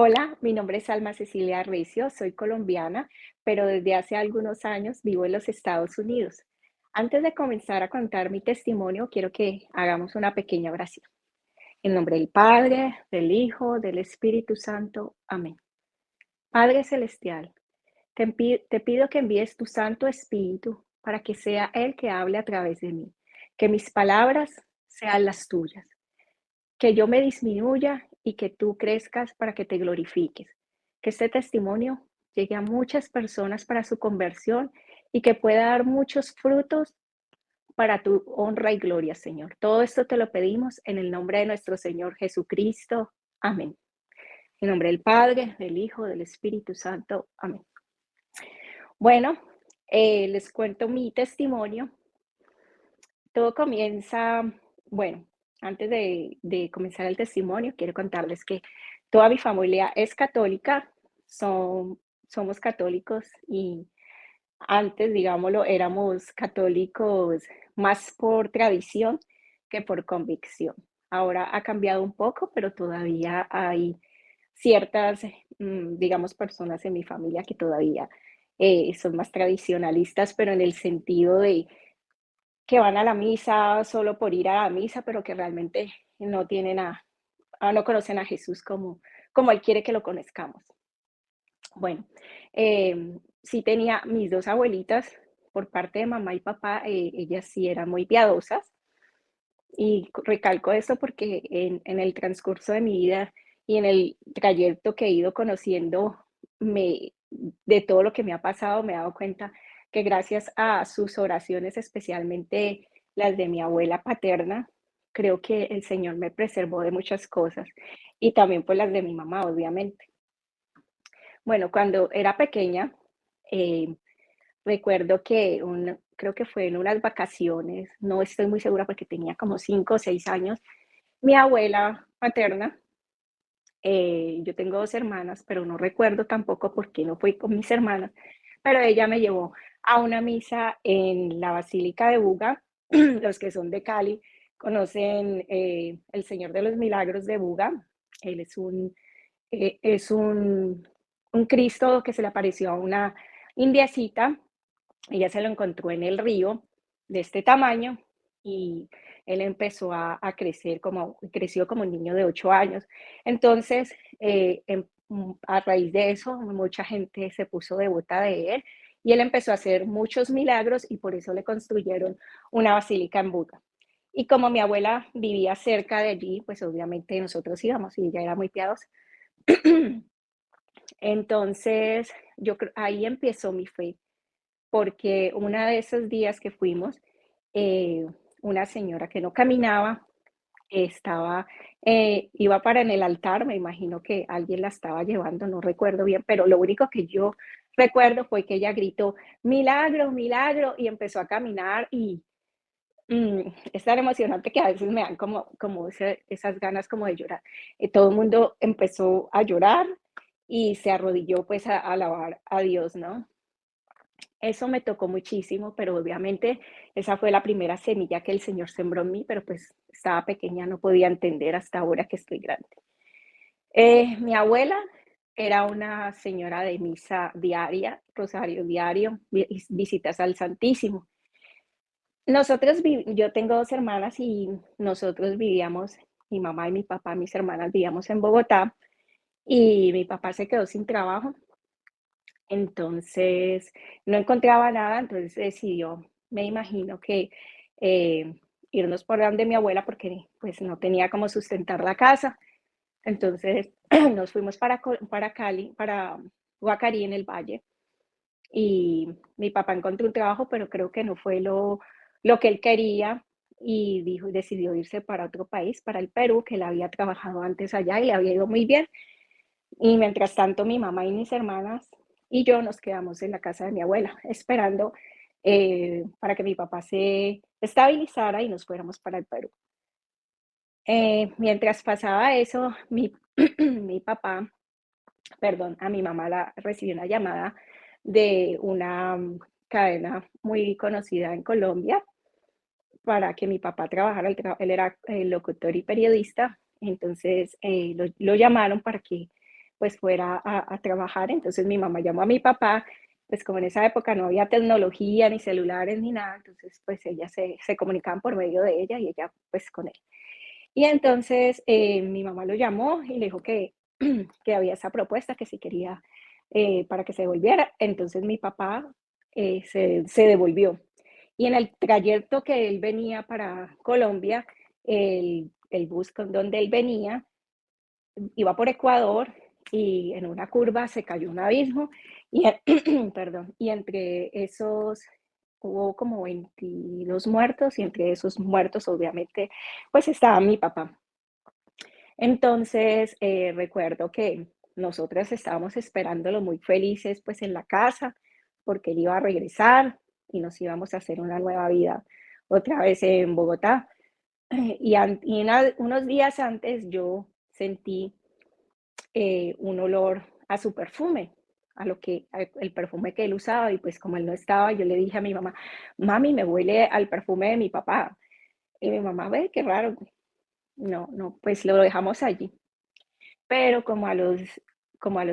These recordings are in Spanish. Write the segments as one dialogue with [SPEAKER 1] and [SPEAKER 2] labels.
[SPEAKER 1] Hola, mi nombre es Alma Cecilia Recio, soy colombiana, pero desde hace algunos años vivo en los Estados Unidos. Antes de comenzar a contar mi testimonio, quiero que hagamos una pequeña oración. En nombre del Padre, del Hijo, del Espíritu Santo. Amén. Padre Celestial, te pido que envíes tu Santo Espíritu para que sea Él que hable a través de mí, que mis palabras sean las tuyas, que yo me disminuya y que tú crezcas para que te glorifiques. Que este testimonio llegue a muchas personas para su conversión y que pueda dar muchos frutos para tu honra y gloria, Señor. Todo esto te lo pedimos en el nombre de nuestro Señor Jesucristo. Amén. En nombre del Padre, del Hijo, del Espíritu Santo. Amén. Bueno, les cuento mi testimonio. Todo comienza, bueno, antes de comenzar el testimonio, quiero contarles que toda mi familia es católica, somos católicos y antes, digámoslo, éramos católicos más por tradición que por convicción. Ahora ha cambiado un poco, pero todavía hay ciertas, digamos, personas en mi familia que todavía son más tradicionalistas, pero en el sentido de que van a la misa solo por ir a la misa, pero que realmente no tienen no conocen a Jesús como Él quiere que lo conozcamos. Bueno, sí tenía mis 2 abuelitas por parte de mamá y papá, ellas sí eran muy piadosas, y recalco esto porque en el transcurso de mi vida y en el trayecto que he ido conociendo me de todo lo que me ha pasado, me he dado cuenta que gracias a sus oraciones, especialmente las de mi abuela paterna, creo que el Señor me preservó de muchas cosas, y también, pues, las de mi mamá, obviamente. Bueno, cuando era pequeña, eh, recuerdo que creo que fue en unas vacaciones, no estoy muy segura porque tenía como 5 o 6 años, mi abuela paterna, yo tengo 2 hermanas, pero no recuerdo tampoco por qué no fui con mis hermanas, pero ella me llevó a una misa en la Basílica de Buga. Los que son de Cali conocen, el Señor de los Milagros de Buga. Él es un Cristo que se le apareció a una indiecita. Ella se lo encontró en el río de este tamaño y él empezó a crecer creció como un niño de 8 años. Entonces, a raíz de eso, mucha gente se puso devota de él y él empezó a hacer muchos milagros y por eso le construyeron una basílica en Buga. Y como mi abuela vivía cerca de allí, pues obviamente nosotros íbamos y ella era muy piadosa. Entonces, ahí empezó mi fe porque uno de esos días que fuimos, eh, una señora que no caminaba iba para en el altar, me imagino que alguien la estaba llevando, no recuerdo bien, pero lo único que yo recuerdo fue que ella gritó, milagro, milagro, y empezó a caminar y es tan emocionante que a veces me dan esas ganas como de llorar. Todo el mundo empezó a llorar y se arrodilló pues a alabar a Dios, ¿no? Eso me tocó muchísimo, pero obviamente esa fue la primera semilla que el Señor sembró en mí, pero pues estaba pequeña, no podía entender hasta ahora que estoy grande. Mi abuela era una señora de misa diaria, rosario diario, visitas al Santísimo. Yo tengo 2 hermanas y nosotros vivíamos, mi mamá y mi papá, mis hermanas vivíamos en Bogotá y mi papá se quedó sin trabajo. Entonces, no encontraba nada, entonces decidió, me imagino que, eh, irnos por donde mi abuela, porque, pues, no tenía cómo sustentar la casa. Entonces, nos fuimos para Cali, para Guacarí, en el valle, y mi papá encontró un trabajo, pero creo que no fue lo que él quería, y decidió irse para otro país, para el Perú, que él había trabajado antes allá y le había ido muy bien. Y mientras tanto, mi mamá y mis hermanas y yo nos quedamos en la casa de mi abuela, esperando para que mi papá se estabilizara y nos fuéramos para el Perú. Mientras pasaba eso, mi papá, perdón, a mi mamá recibió una llamada de una cadena muy conocida en Colombia para que mi papá trabajara. Él era locutor y periodista, entonces lo llamaron para que pues fuera a trabajar. Entonces mi mamá llamó a mi papá, pues como en esa época no había tecnología, ni celulares, ni nada, entonces pues ella se comunicaban por medio de ella y ella pues con él. Y entonces mi mamá lo llamó y le dijo que había esa propuesta, que si quería para que se devolviera. Entonces mi papá se devolvió. Y en el trayecto que él venía para Colombia, el bus con donde él venía iba por Ecuador y en una curva se cayó un abismo y, perdón, y entre esos hubo como 22 muertos y entre esos muertos obviamente pues estaba mi papá. Entonces recuerdo que nosotras estábamos esperándolo muy felices pues en la casa porque él iba a regresar y nos íbamos a hacer una nueva vida otra vez en Bogotá. Unos días antes yo sentí un olor a su perfume, el perfume que él usaba, y pues como él no estaba, yo le dije a mi mamá, mami, me huele al perfume de mi papá. Y mi mamá, ve, qué raro. No, no, pues lo dejamos allí. Pero como a los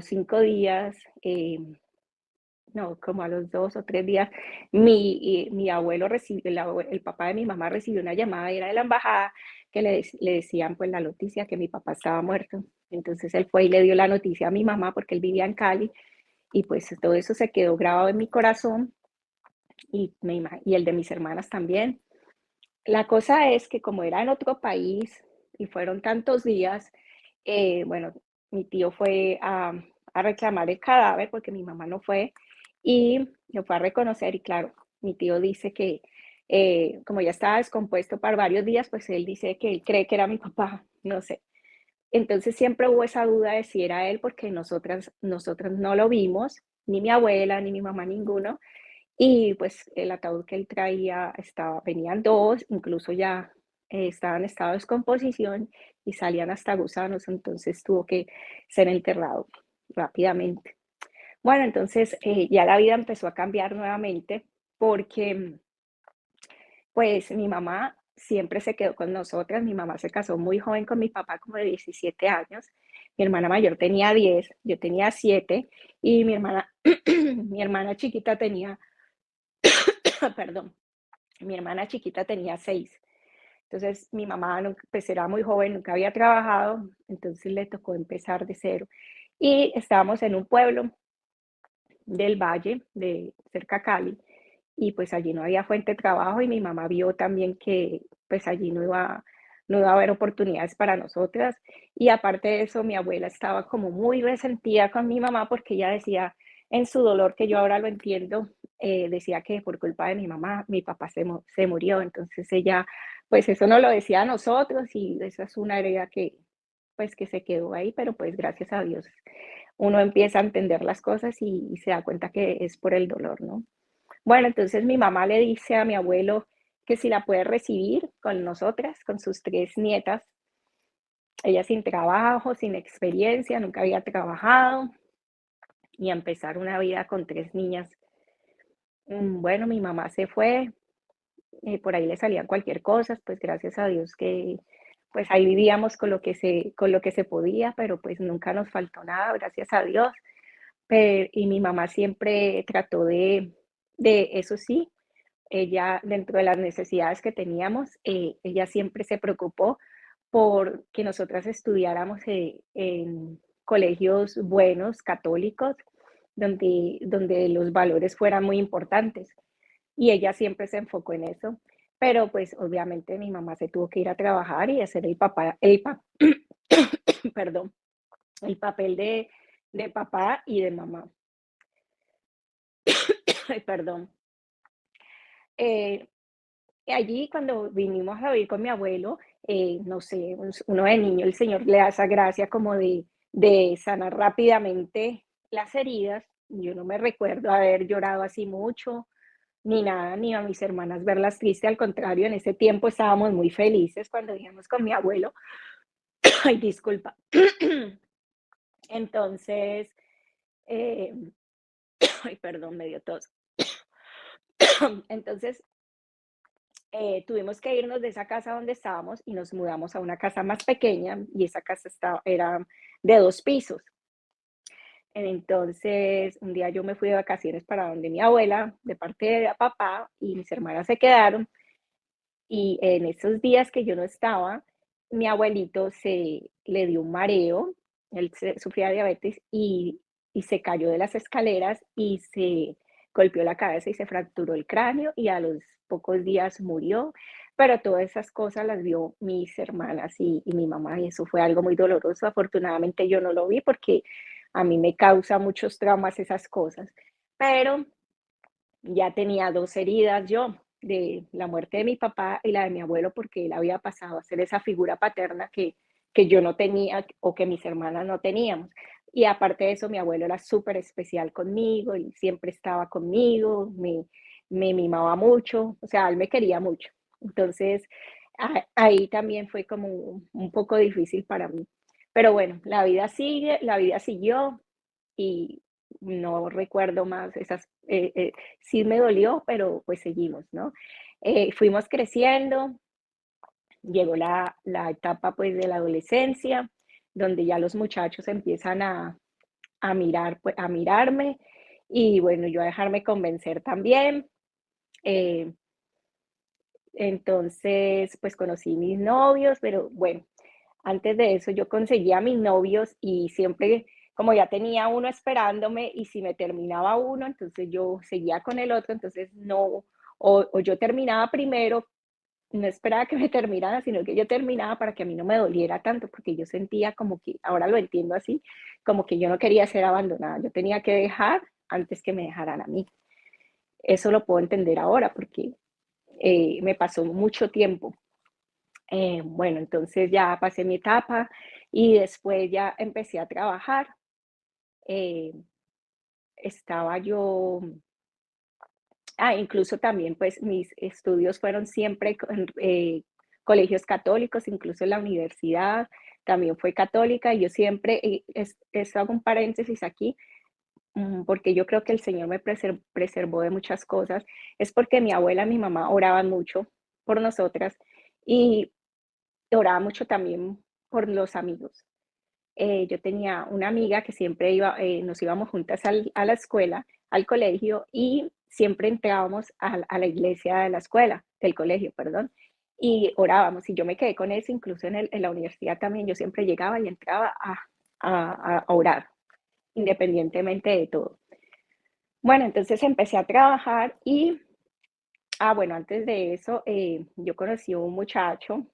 [SPEAKER 1] 5 días, no, como a los 2 o 3 días, mi abuelo recibió, el papá de mi mamá recibió una llamada, era de la embajada, que le decían pues la noticia que mi papá estaba muerto. Entonces él fue y le dio la noticia a mi mamá porque él vivía en Cali y pues todo eso se quedó grabado en mi corazón y el de mis hermanas también. La cosa es que como era en otro país y fueron tantos días, bueno, mi tío fue a reclamar el cadáver porque mi mamá no fue y lo fue a reconocer y claro, mi tío dice que como ya estaba descompuesto por varios días, pues él dice que él cree que era mi papá, no sé. Entonces siempre hubo esa duda de si era él porque nosotras no lo vimos, ni mi abuela, ni mi mamá, ninguno. Y pues el ataúd que él traía venían dos, incluso ya estaba en estado de descomposición y salían hasta gusanos, entonces tuvo que ser enterrado rápidamente. Bueno, entonces ya la vida empezó a cambiar nuevamente porque pues mi mamá siempre se quedó con nosotras, mi mamá se casó muy joven con mi papá, como de 17 años, mi hermana mayor tenía 10, yo tenía 7 y mi hermana chiquita tenía, perdón, mi hermana chiquita tenía 6. Entonces, mi mamá pues era muy joven, nunca había trabajado, entonces le tocó empezar de cero. Y estábamos en un pueblo del valle, de cerca a Cali, y pues allí no había fuente de trabajo y mi mamá vio también que pues allí no iba a haber oportunidades para nosotras. Y aparte de eso, mi abuela estaba como muy resentida con mi mamá porque ella decía en su dolor, que yo ahora lo entiendo, decía que por culpa de mi mamá, mi papá se murió. Entonces ella, pues eso no lo decía a nosotros y esa es una herida que pues que se quedó ahí, pero pues gracias a Dios uno empieza a entender las cosas y se da cuenta que es por el dolor, ¿no? Bueno, entonces mi mamá le dice a mi abuelo que si la puede recibir con nosotras, con sus 3 nietas. Ella sin trabajo, sin experiencia, nunca había trabajado y a empezar una vida con 3 niñas. Bueno, mi mamá se fue, por ahí le salían cualquier cosa, pues gracias a Dios que pues ahí vivíamos con lo que se podía, pero pues nunca nos faltó nada, gracias a Dios. Y mi mamá siempre trató de eso sí, ella, dentro de las necesidades que teníamos, ella siempre se preocupó por que nosotras estudiáramos en colegios buenos, católicos, donde los valores fueran muy importantes. Y ella siempre se enfocó en eso. Pero pues obviamente mi mamá se tuvo que ir a trabajar y hacer perdón, el papel de papá y de mamá. Ay, perdón. Eh, Allí cuando vinimos a vivir con mi abuelo, no sé, uno de niño, el Señor le da esa gracia como de sanar rápidamente las heridas. Yo no me recuerdo haber llorado así mucho, ni nada, ni a mis hermanas verlas tristes, al contrario, en ese tiempo estábamos muy felices cuando vivíamos con mi abuelo. Ay, disculpa. Entonces, eh, ay, perdón, me dio tos. Entonces, tuvimos que irnos de esa casa donde estábamos y nos mudamos a una casa más pequeña y esa casa era de 2 pisos. Entonces, un día yo me fui de vacaciones para donde mi abuela, de parte de papá, y mis hermanas se quedaron. Y en esos días que yo no estaba, mi abuelito se le dio un mareo, sufría diabetes y se cayó de las escaleras y se golpeó la cabeza y se fracturó el cráneo y a los pocos días murió. Pero todas esas cosas las vio mis hermanas y mi mamá y eso fue algo muy doloroso. Afortunadamente yo no lo vi porque a mí me causa muchos traumas esas cosas. Pero ya tenía 2 heridas yo, de la muerte de mi papá y la de mi abuelo, porque él había pasado a ser esa figura paterna que yo no tenía o que mis hermanas no teníamos. Y aparte de eso, mi abuelo era súper especial conmigo, él siempre estaba conmigo, me mimaba mucho, o sea, él me quería mucho. Entonces, ahí también fue como un poco difícil para mí. Pero bueno, la vida sigue, la vida siguió y no recuerdo más esas, sí me dolió, pero pues seguimos, ¿no? Fuimos creciendo, llegó la etapa pues de la adolescencia, donde ya los muchachos empiezan a mirar, pues, a mirarme y bueno, yo a dejarme convencer también. Eh, entonces, pues conocí mis novios, pero bueno, antes de eso yo conseguía mis novios y siempre, como ya tenía uno esperándome y si me terminaba uno, entonces yo seguía con el otro, entonces no, o yo terminaba primero, no esperaba que me terminara, sino que yo terminaba para que a mí no me doliera tanto, porque yo sentía como que, ahora lo entiendo así, como que yo no quería ser abandonada, yo tenía que dejar antes que me dejaran a mí. Eso lo puedo entender ahora porque me pasó mucho tiempo. Bueno, entonces ya pasé mi etapa y después ya empecé a trabajar. Eh, estaba yo, incluso también pues mis estudios fueron siempre en colegios católicos, incluso la universidad también fue católica y yo siempre, esto hago un paréntesis aquí, porque yo creo que el Señor me preservó de muchas cosas, es porque mi abuela y mi mamá oraban mucho por nosotras y oraba mucho también por los amigos. Yo tenía una amiga que siempre nos íbamos juntas a la escuela, al colegio, y siempre entrábamos a la iglesia de la escuela, del colegio, perdón, y orábamos. Y yo me quedé con eso, incluso en la universidad también, yo siempre llegaba y entraba a orar, independientemente de todo. Bueno, entonces empecé a trabajar y bueno, antes de eso, yo conocí a un muchacho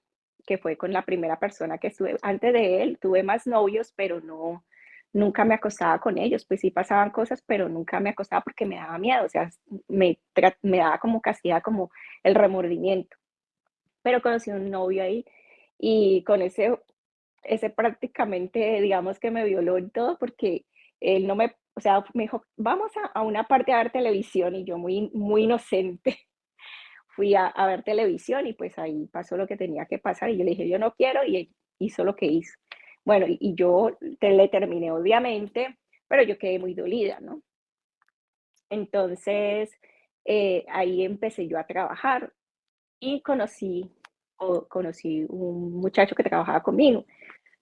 [SPEAKER 1] que fue con la primera persona que estuve. Antes de él, tuve más novios, pero no, nunca me acostaba con ellos. Pues sí pasaban cosas, pero nunca me acostaba porque me daba miedo. O sea, me daba como castidad, como el remordimiento. Pero conocí un novio ahí y con ese prácticamente, digamos que me violó y todo porque él no me, o sea, me dijo, vamos a una parte a ver televisión y yo muy inocente fui a ver televisión y pues ahí pasó lo que tenía que pasar y yo le dije, yo no quiero y él hizo lo que hizo. Bueno, y yo le terminé obviamente, pero yo quedé muy dolida, ¿no? Entonces, ahí empecé yo a trabajar y conocí un muchacho que trabajaba conmigo.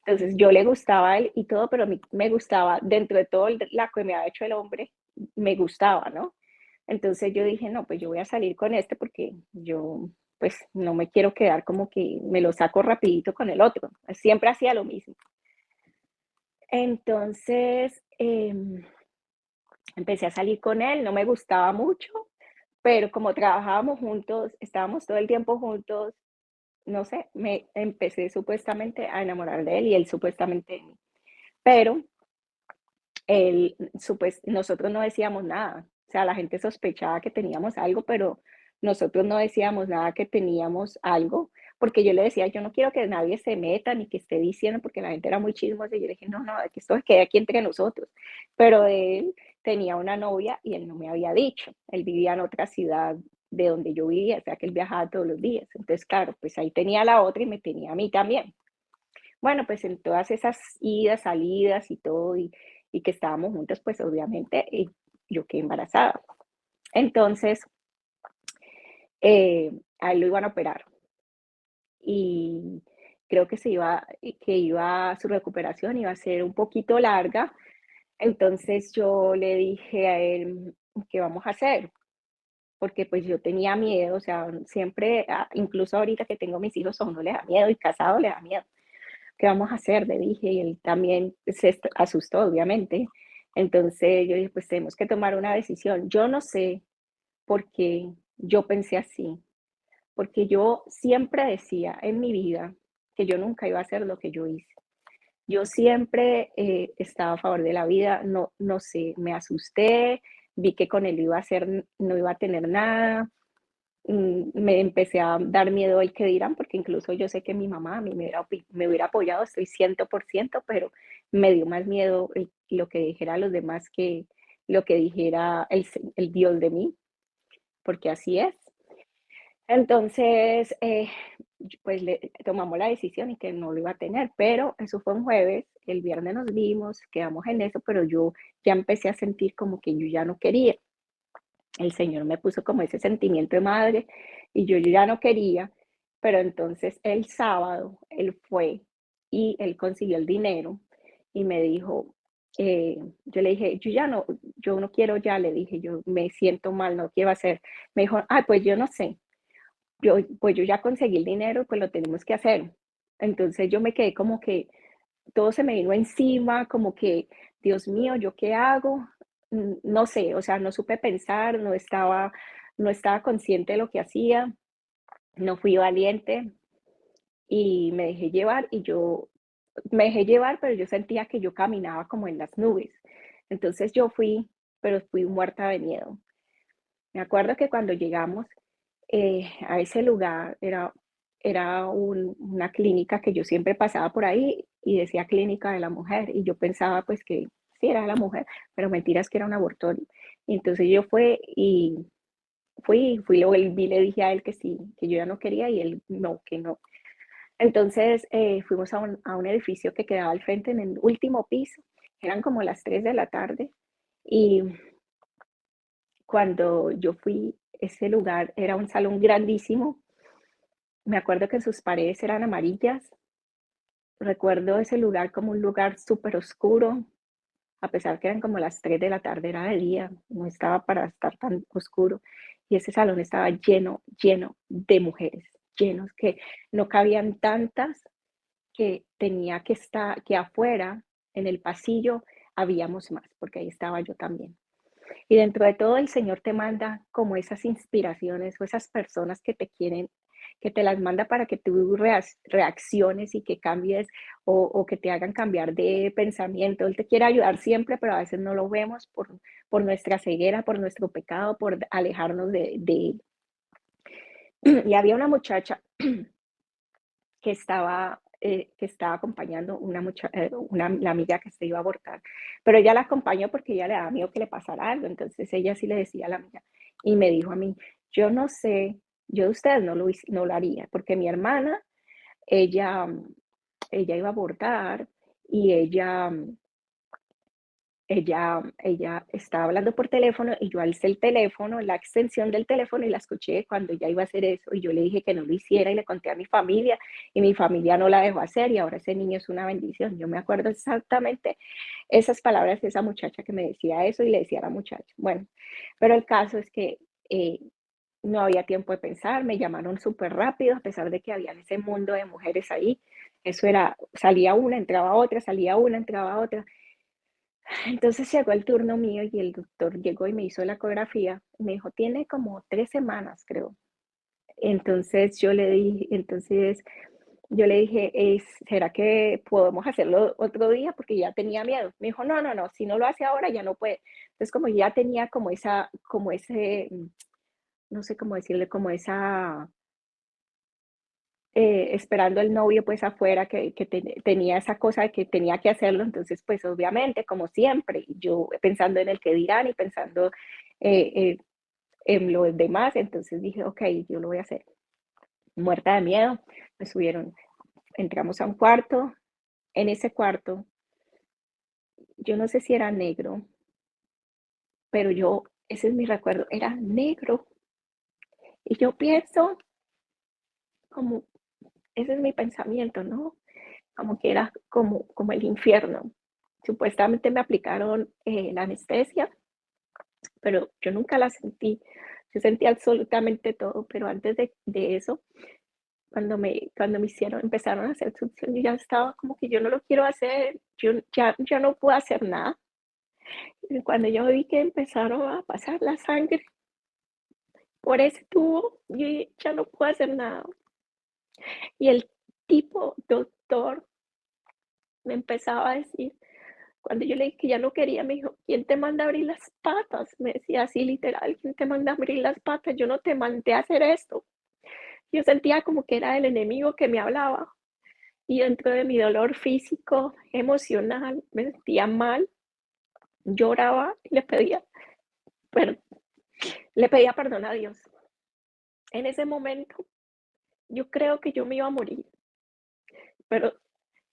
[SPEAKER 1] Entonces yo le gustaba a él y todo, pero a mí me gustaba, dentro de todo la que me ha hecho el hombre, me gustaba, ¿no? Entonces yo dije, no, pues yo voy a salir con este porque yo pues no me quiero quedar como que me lo saco rapidito con el otro. Siempre hacía lo mismo. Entonces empecé a salir con él, no me gustaba mucho, pero como trabajábamos juntos, estábamos todo el tiempo juntos, no sé, me empecé supuestamente a enamorar de él y él supuestamente de mí. Pero nosotros no decíamos nada. O sea, la gente sospechaba que teníamos algo, pero nosotros no decíamos nada que teníamos algo, porque yo le decía, yo no quiero que nadie se meta ni que esté diciendo, porque la gente era muy chismosa. Y yo le dije, no, no, que esto quede aquí entre nosotros. Pero él tenía una novia y él no me había dicho. Él vivía en otra ciudad de donde yo vivía, o sea, que él viajaba todos los días. Entonces, claro, pues ahí tenía a la otra y me tenía a mí también. Bueno, pues en todas esas idas, salidas y todo, y que estábamos juntos, pues obviamente yo quedé embarazada. Entonces, a él lo iban a operar y creo que su recuperación iba a ser un poquito larga Entonces yo le dije a él: "¿Qué vamos a hacer?". Porque, pues, yo tenía miedo, o sea, siempre, incluso ahorita que tengo mis hijos, a uno le da miedo y casado le da miedo. ¿Qué vamos a hacer?, le dije, y él también se asustó, obviamente. Entonces yo dije: "Pues tenemos que tomar una decisión". Yo no sé por qué yo pensé así, porque yo siempre decía en mi vida que yo nunca iba a hacer lo que yo hice. Yo siempre, estaba a favor de la vida, no sé, me asusté, vi que con él iba a ser no iba a tener nada, me empecé a dar miedo el que dirán, porque incluso yo sé que mi mamá a mí me hubiera apoyado, estoy 100%, pero me dio más miedo lo que dijera los demás que lo que dijera el Dios de mí, porque así es. Entonces, pues tomamos la decisión y que no lo iba a tener, pero eso fue un jueves, el viernes nos vimos, quedamos en eso, pero yo ya empecé a sentir como que yo ya no quería. El Señor me puso como ese sentimiento de madre y yo ya no quería, pero entonces el sábado él fue y él consiguió el dinero y me dijo, yo le dije, yo no quiero ya, le dije, yo me siento mal, no quiero hacer. Me dijo, ay, pues yo no sé, pues yo ya conseguí el dinero, pues lo tenemos que hacer. Entonces yo me quedé como que todo se me vino encima, como que, Dios mío, ¿yo qué hago? No sé, o sea, no supe pensar, no estaba consciente de lo que hacía, no fui valiente y me dejé llevar, pero yo sentía que yo caminaba como en las nubes. Entonces yo fui, pero fui muerta de miedo. Me acuerdo que cuando llegamos, a ese lugar era una clínica que yo siempre pasaba por ahí y decía clínica de la mujer y yo pensaba pues que sí era la mujer, pero mentiras que era un abortorio. Y entonces yo fui, lo volví, le dije a él que sí, que yo ya no quería y él no, que no. Entonces fuimos a un edificio que quedaba al frente en el último piso, eran como las 3 de la tarde y cuando yo fui, ese lugar era un salón grandísimo. Me acuerdo que sus paredes eran amarillas. Recuerdo ese lugar como un lugar súper oscuro, a pesar que eran como las 3 de la tarde, era de día, no estaba para estar tan oscuro. Y ese salón estaba lleno, lleno de mujeres, llenos que no cabían tantas que tenía que estar, que afuera, en el pasillo, habíamos más, porque ahí estaba yo también. Y dentro de todo el Señor te manda como esas inspiraciones o esas personas que te quieren, que te las manda para que tú reacciones y que cambies o que te hagan cambiar de pensamiento. Él te quiere ayudar siempre, pero a veces no lo vemos por nuestra ceguera, por nuestro pecado, por alejarnos de él. Y había una muchacha que estaba acompañando la amiga que se iba a abortar, pero ella la acompañó porque ella le daba miedo que le pasara algo, entonces ella sí le decía a la amiga y me dijo a mí, yo no sé, yo de ustedes no lo haría, porque mi hermana, ella, ella iba a abortar y ella estaba hablando por teléfono y yo alcé el teléfono, la extensión del teléfono y la escuché cuando ella iba a hacer eso y yo le dije que no lo hiciera y le conté a mi familia y mi familia no la dejó hacer y ahora ese niño es una bendición. Yo me acuerdo exactamente esas palabras de esa muchacha que me decía eso y le decía a la muchacha. Bueno, pero el caso es que eh, no había tiempo de pensar, me llamaron súper rápido a pesar de que había ese mundo de mujeres ahí. Eso era, salía una, entraba otra, salía una, entraba otra. Entonces llegó el turno mío y el doctor llegó y me hizo la ecografía. Me dijo, tiene como 3 semanas, creo. Entonces yo le dije, ¿será que podemos hacerlo otro día? Porque ya tenía miedo. Me dijo, no, no, no, si no lo hace ahora ya no puede. Entonces como ya tenía como ese, no sé cómo decirle, como esa, esperando el novio pues afuera que tenía esa cosa de que tenía que hacerlo, entonces pues obviamente como siempre, yo pensando en el que dirán y pensando eh, eh, en los demás, entonces dije, ok, yo lo voy a hacer. Muerta de miedo, me subieron, entramos a un cuarto, en ese cuarto, yo no sé si era negro, pero ese es mi recuerdo, era negro. Y yo pienso como, ese es mi pensamiento, ¿no? Como que era como el infierno. Supuestamente me aplicaron la anestesia, pero yo nunca la sentí. Yo sentí absolutamente todo, pero antes de eso, cuando me hicieron, empezaron a hacer succión, yo ya estaba como que yo no lo quiero hacer, yo ya no puedo hacer nada. Y cuando yo vi que empezaron a pasar la sangre por ese tubo, yo dije, ya no puedo hacer nada. Y el tipo doctor me empezaba a decir, cuando yo le dije que ya no quería, me dijo: "¿Quién te manda a abrir las patas?". Me decía así literal: "¿Quién te manda a abrir las patas? Yo no te mandé a hacer esto". Yo sentía como que era el enemigo que me hablaba, y dentro de mi dolor físico, emocional, me sentía mal, lloraba y per le pedía perdón a Dios. En ese momento, yo creo que yo me iba a morir, pero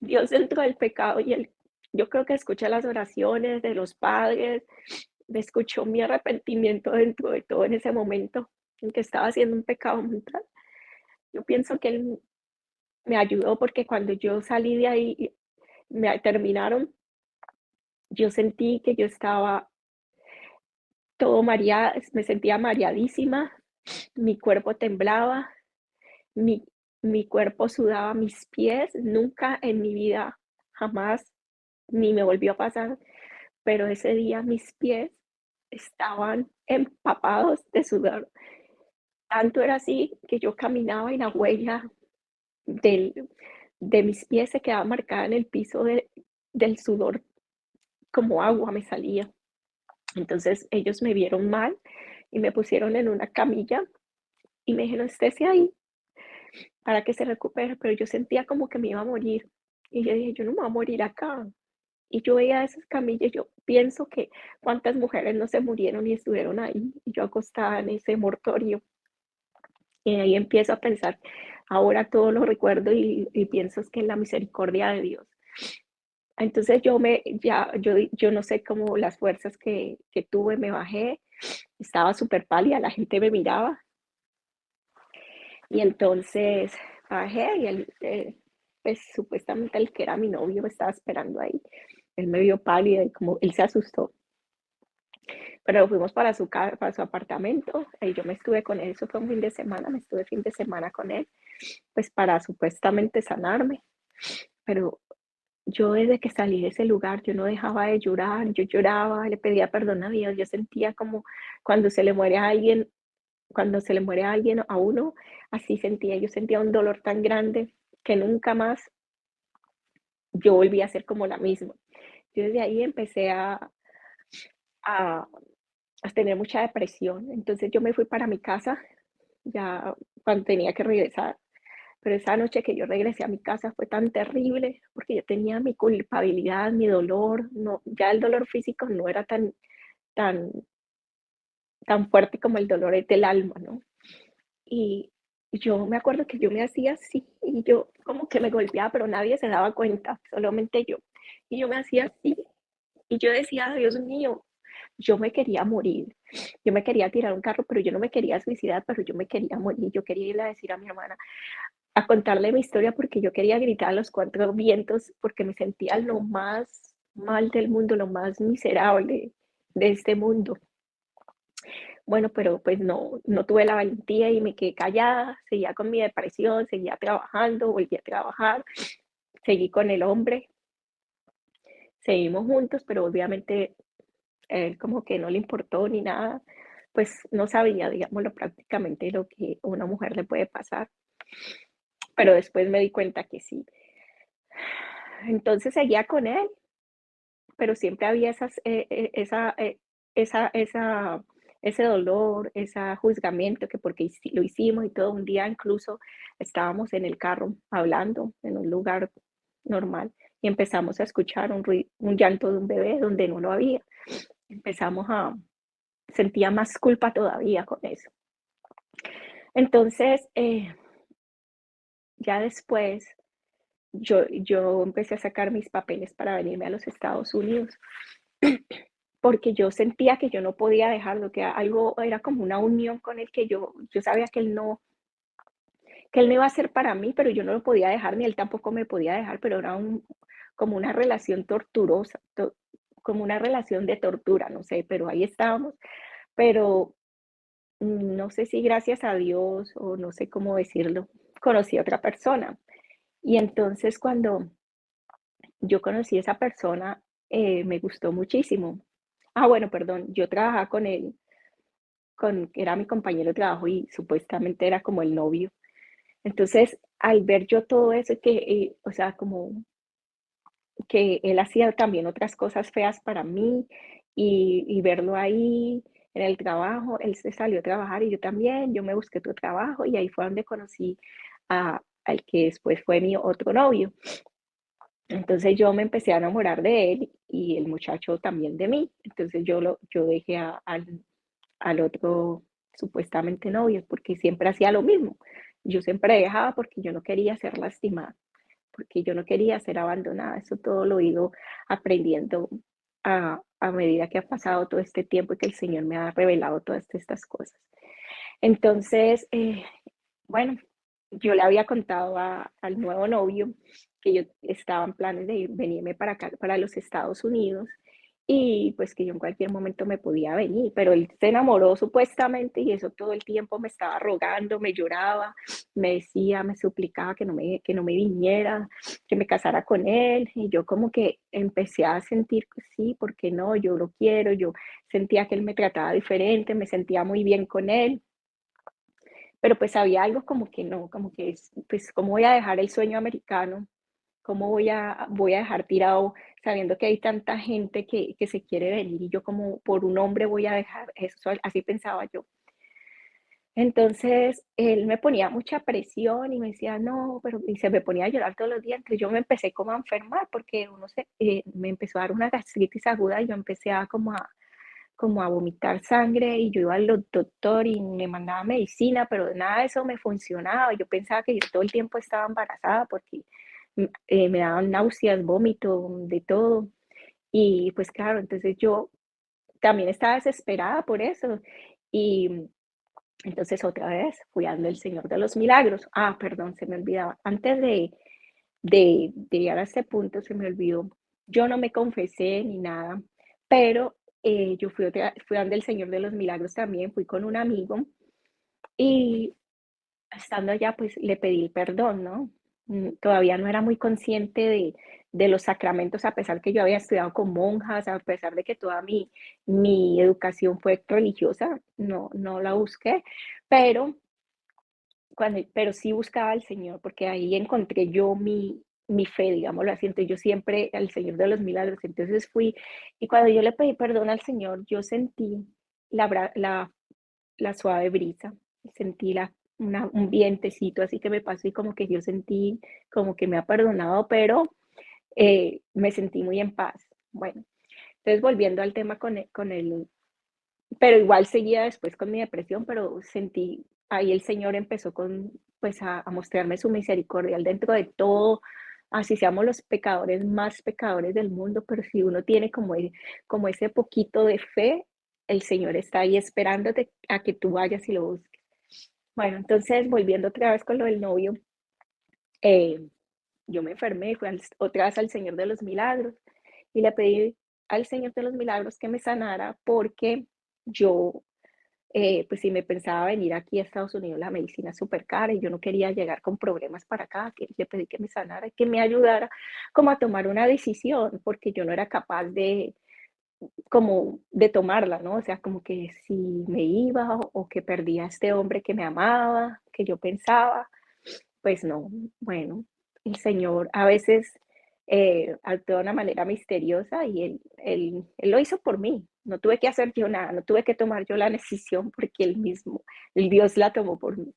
[SPEAKER 1] Dios dentro del pecado y el yo creo que escucha las oraciones de los padres, escuchó mi arrepentimiento dentro de todo en ese momento en que estaba haciendo un pecado mortal. Yo pienso que Él me ayudó porque cuando yo salí de ahí y me terminaron, yo sentí que yo estaba todo mareada, me sentía mareadísima, mi cuerpo temblaba, mi, mi cuerpo sudaba, mis pies, nunca en mi vida, jamás, ni me volvió a pasar, pero ese día mis pies estaban empapados de sudor. Tanto era así que yo caminaba y la huella del, de mis pies se quedaba marcada en el piso del sudor, como agua me salía. Entonces ellos me vieron mal y me pusieron en una camilla y me dijeron, estése ahí para que se recupere, pero yo sentía como que me iba a morir. Y yo dije, yo no me voy a morir acá. Y yo veía esas camillas, yo pienso que cuántas mujeres no se murieron y estuvieron ahí, y yo acostada en ese mortorio. Y ahí empiezo a pensar, ahora todo lo recuerdo y pienso es que es la misericordia de Dios. Entonces yo no sé cómo las fuerzas que tuve, me bajé, estaba súper pálida, la gente me miraba y entonces bajé y pues supuestamente el que era mi novio me estaba esperando ahí. Él me vio pálida y como él se asustó, pero fuimos para su apartamento y yo me estuve con él, eso fue un fin de semana, me estuve fin de semana con él, pues para supuestamente sanarme, pero yo desde que salí de ese lugar, yo no dejaba de llorar, yo lloraba, le pedía perdón a Dios, yo sentía como cuando se le muere a alguien, cuando se le muere a alguien a uno, así sentía, yo sentía un dolor tan grande que nunca más yo volví a ser como la misma. Yo desde ahí empecé a, a tener mucha depresión, entonces yo me fui para mi casa ya cuando tenía que regresar. Pero esa noche que yo regresé a mi casa fue tan terrible porque yo tenía mi culpabilidad, mi dolor, no, ya el dolor físico no era tan, tan fuerte como el dolor del alma, ¿no? Y yo me acuerdo que yo me hacía así y yo como que me golpeaba, pero nadie se daba cuenta, solamente yo. Y yo me hacía así y yo decía, Dios mío, yo me quería morir, yo me quería tirar un carro, pero yo no me quería suicidar, pero yo me quería morir, yo quería irle a decir a mi hermana, a contarle mi historia porque yo quería gritar a los cuatro vientos porque me sentía lo más mal del mundo, lo más miserable de este mundo. Bueno, pero pues no tuve la valentía y me quedé callada, seguía con mi depresión, seguía trabajando, volví a trabajar, seguí con el hombre, seguimos juntos, pero obviamente él como que no le importó ni nada, pues no sabía, digámoslo, prácticamente lo que a una mujer le puede pasar, pero después me di cuenta que sí. Entonces seguía con él, pero siempre había esa, ese dolor, ese juzgamiento, que porque lo hicimos y todo. Un día incluso estábamos en el carro hablando en un lugar normal y empezamos a escuchar un llanto de un bebé donde no lo había. Empezamos sentía más culpa todavía con eso. Entonces, ya después, yo empecé a sacar mis papeles para venirme a los Estados Unidos porque yo sentía que yo no podía dejarlo, que algo era como una unión con él que yo sabía que él no iba a ser para mí, pero yo no lo podía dejar, ni él tampoco me podía dejar, pero era como una relación torturosa, como una relación de tortura, no sé, pero ahí estábamos. Pero no sé si gracias a Dios o no sé cómo decirlo, conocí a otra persona. Y entonces cuando yo conocí a esa persona, me gustó muchísimo. Ah, bueno, perdón, yo trabajaba con él, era mi compañero de trabajo y supuestamente era como el novio. Entonces, al ver yo todo eso, o sea, como que él hacía también otras cosas feas para mí y verlo ahí en el trabajo, él se salió a trabajar y yo también, yo me busqué otro trabajo y ahí fue donde conocí al que después fue mi otro novio. Entonces yo me empecé a enamorar de él y el muchacho también de mí. Entonces yo dejé al otro supuestamente novio porque siempre hacía lo mismo. Yo siempre dejaba porque yo no quería ser lastimada, porque yo no quería ser abandonada. Eso todo lo he ido aprendiendo a medida que ha pasado todo este tiempo y que el Señor me ha revelado todas estas cosas. Entonces, bueno, yo le había contado al nuevo novio que yo estaba en planes de venirme para acá, para los Estados Unidos, y pues que yo en cualquier momento me podía venir, pero él se enamoró supuestamente y eso todo el tiempo me estaba rogando, me lloraba, me decía, me suplicaba que no me viniera, que me casara con él, y yo como que empecé a sentir que sí, ¿por qué no? Yo lo quiero, yo sentía que él me trataba diferente, me sentía muy bien con él, pero pues había algo como que no, como que pues cómo voy a dejar el sueño americano, cómo voy a dejar tirado sabiendo que hay tanta gente que se quiere venir y yo como por un hombre voy a dejar eso, así pensaba yo. Entonces él me ponía mucha presión y me decía, no, pero y se me ponía a llorar todos los días, entonces yo me empecé como a enfermar porque me empezó a dar una gastritis aguda y yo empecé como a vomitar sangre y yo iba al doctor y me mandaba medicina, pero nada de eso me funcionaba. Yo pensaba que yo todo el tiempo estaba embarazada porque me daban náuseas, vómito, de todo. Y pues claro, entonces yo también estaba desesperada por eso. Y entonces otra vez fui ando el Señor de los Milagros. Ah, perdón, se me olvidaba. Antes de llegar a este punto, se me olvidó. Yo no me confesé ni nada, pero yo fui donde el Señor de los Milagros también, fui con un amigo y estando allá, pues le pedí perdón, ¿no? Todavía no era muy consciente de los sacramentos, a pesar que yo había estudiado con monjas, a pesar de que toda mi educación fue religiosa, no la busqué, pero pero sí buscaba al Señor, porque ahí encontré yo mi fe, digámoslo así. Entonces yo siempre al Señor de los Milagros, entonces fui, y cuando yo le pedí perdón al Señor, yo sentí la, bra- la, la suave brisa, sentí un vientecito así que me pasó y como que yo sentí como que me ha perdonado, pero me sentí muy en paz. Bueno, entonces volviendo al tema pero igual seguía después con mi depresión, pero sentí, ahí el Señor empezó pues a mostrarme su misericordia dentro de todo, así seamos los pecadores más pecadores del mundo, pero si uno tiene como ese poquito de fe, el Señor está ahí esperándote a que tú vayas y lo busques. Bueno, entonces volviendo otra vez con lo del novio, eh, yo me enfermé, fui otra vez al Señor de los Milagros y le pedí al Señor de los Milagros que me sanara porque yo pues si me pensaba venir aquí a Estados Unidos, la medicina es súper cara y yo no quería llegar con problemas para acá, que le pedí que me sanara, que me ayudara como a tomar una decisión, porque yo no era capaz como de tomarla, ¿no? O sea, como que si me iba o que perdía a este hombre que me amaba, que yo pensaba, pues no, bueno, el Señor a veces actúa de una manera misteriosa y él lo hizo por mí. No tuve que hacer yo nada, no tuve que tomar yo la decisión porque él mismo, el Dios la tomó por mí.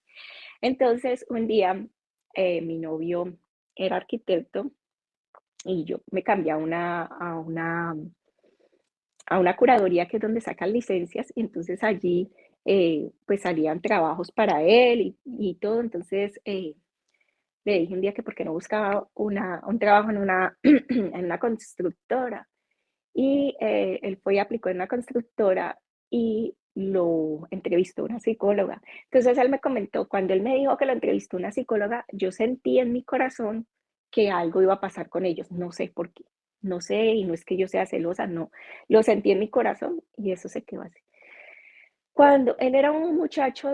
[SPEAKER 1] Entonces, un día mi novio era arquitecto y yo me cambié a una curaduría que es donde sacan licencias y entonces allí pues salían trabajos para él y todo. Entonces, le dije un día que por qué no buscaba un trabajo en una constructora. Y él fue y aplicó en una constructora y lo entrevistó una psicóloga. Entonces él me comentó, cuando él me dijo que lo entrevistó una psicóloga, yo sentí en mi corazón que algo iba a pasar con ellos, no sé por qué, no sé, y no es que yo sea celosa, no, lo sentí en mi corazón y eso se quedó así. Cuando él era un muchacho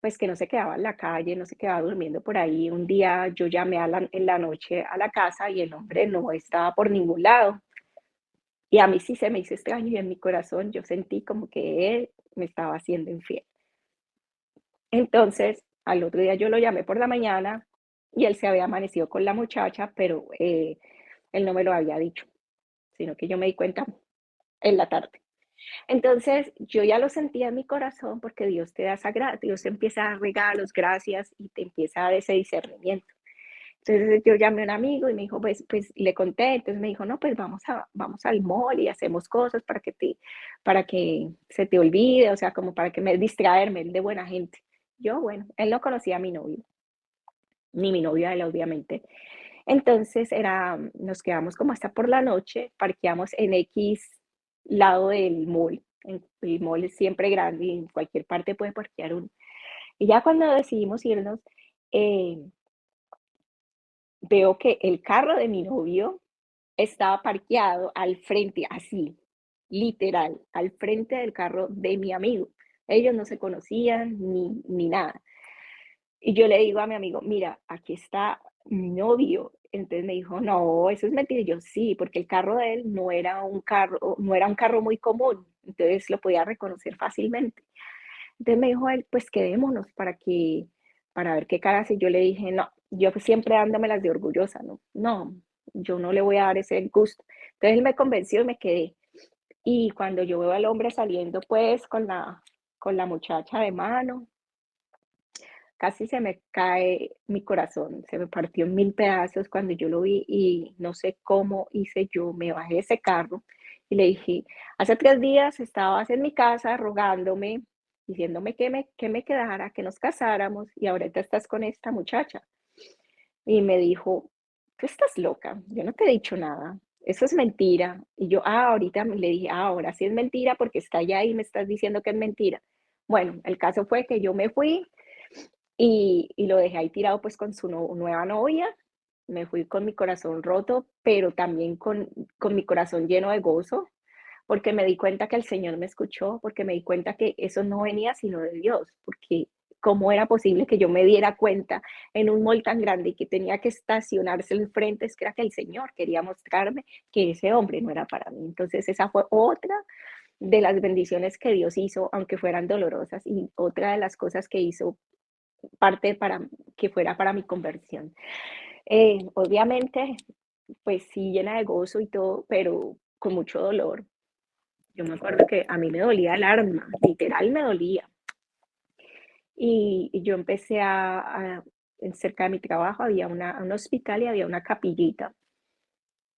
[SPEAKER 1] pues que no se quedaba en la calle, no se quedaba durmiendo por ahí. Un día yo llamé en la noche a la casa y el hombre no estaba por ningún lado. Y a mí sí se me hizo extraño y en mi corazón yo sentí como que él me estaba haciendo infiel. Entonces, al otro día yo lo llamé por la mañana y él se había amanecido con la muchacha, pero él no me lo había dicho, sino que yo me di cuenta en la tarde. Entonces, yo ya lo sentía en mi corazón porque Dios te da esa gracia, Dios empieza a dar regalos, gracias y te empieza a dar ese discernimiento. Entonces yo llamé a un amigo y me dijo, pues le conté, entonces me dijo, no, pues vamos al mall y hacemos cosas para que se te olvide, o sea, como para que me distraerme, él de buena gente. Yo, bueno, él no conocía a mi novio, ni mi novio a él, obviamente. Entonces nos quedamos como hasta por la noche, parqueamos en X lado del mall. El mall es siempre grande y en cualquier parte puede parquear uno. Y ya cuando decidimos irnos, eh, veo que el carro de mi novio estaba parqueado al frente, así, literal, al frente del carro de mi amigo. Ellos no se conocían ni nada. Y yo le digo a mi amigo, mira, aquí está mi novio. Entonces me dijo, no, eso es mentira. Y yo sí, porque el carro de él no era un carro muy común, entonces lo podía reconocer fácilmente. Entonces me dijo él, pues quedémonos para ver qué cara hace. Yo le dije, no, yo siempre las de orgullosa, ¿no? No, yo no le voy a dar ese gusto. Entonces él me convenció y me quedé. Y cuando yo veo al hombre saliendo, pues, con la muchacha de mano, casi se me cae mi corazón, se me partió en mil pedazos cuando yo lo vi y no sé cómo hice yo, me bajé de ese carro y le dije, hace 3 días estabas en mi casa rogándome, diciéndome que me quedara, que nos casáramos y ahorita estás con esta muchacha. Y me dijo, tú estás loca, yo no te he dicho nada, eso es mentira. Y yo, ahorita le dije, ahora sí es mentira porque está allá y me estás diciendo que es mentira. Bueno, el caso fue que yo me fui y lo dejé ahí tirado pues con su nueva novia. Me fui con mi corazón roto, pero también con mi corazón lleno de gozo, porque me di cuenta que el Señor me escuchó, porque me di cuenta que eso no venía sino de Dios, porque cómo era posible que yo me diera cuenta en un mall tan grande y que tenía que estacionarse enfrente, es que era que el Señor quería mostrarme que ese hombre no era para mí. Entonces esa fue otra de las bendiciones que Dios hizo, aunque fueran dolorosas, y otra de las cosas que hizo parte para que fuera para mi conversión. Obviamente, pues sí, llena de gozo y todo, pero con mucho dolor. Yo me acuerdo que a mí me dolía el alma, literal me dolía. Y yo empecé cerca de mi trabajo había un hospital y había una capillita.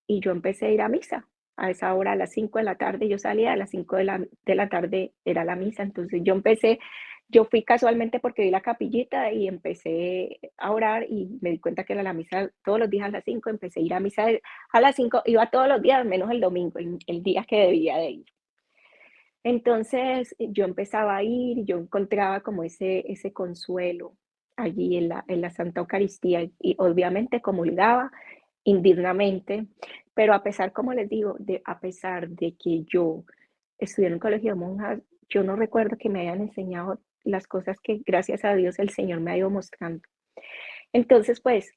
[SPEAKER 1] Y yo empecé a ir a misa. A esa hora, a las 5 de la tarde, yo salía a las 5 de la tarde, era la misa. Entonces yo fui casualmente porque vi la capillita y empecé a orar y me di cuenta que era la misa todos los días a las 5. Empecé a ir a misa a las 5, iba todos los días, menos el domingo, el día que debía de ir. Entonces yo empezaba a ir y yo encontraba como ese consuelo allí en la Santa Eucaristía y obviamente comulgaba indignamente, pero a pesar, como les digo, a pesar de que yo estudié en un colegio de monjas, yo no recuerdo que me hayan enseñado las cosas que gracias a Dios el Señor me ha ido mostrando. Entonces, pues,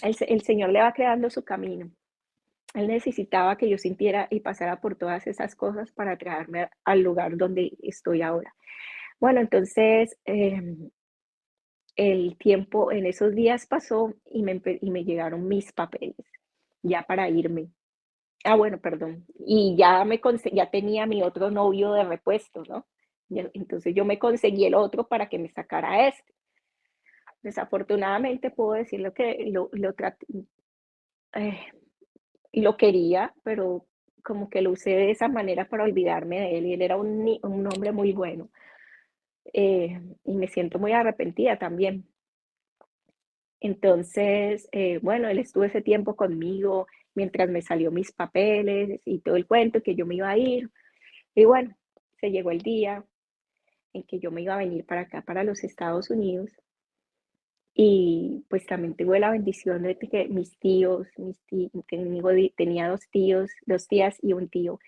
[SPEAKER 1] el Señor le va creando su camino. Él necesitaba que yo sintiera y pasara por todas esas cosas para traerme al lugar donde estoy ahora. Bueno, entonces el tiempo en esos días pasó y me llegaron mis papeles ya para irme. Bueno, perdón. Y ya tenía mi otro novio de repuesto, ¿no? Entonces yo me conseguí el otro para que me sacara este. Desafortunadamente puedo decir que eh, lo quería, pero como que lo usé de esa manera para olvidarme de él y él era un hombre muy bueno. Y me siento muy arrepentida también. Entonces, bueno, él estuvo ese tiempo conmigo mientras me salió mis papeles y todo el cuento que yo me iba a ir. Y bueno, se llegó el día en que yo me iba a venir para acá, para los Estados Unidos. Y pues también tuve la bendición de que mis tíos, tenía dos tíos, dos tías y un tío,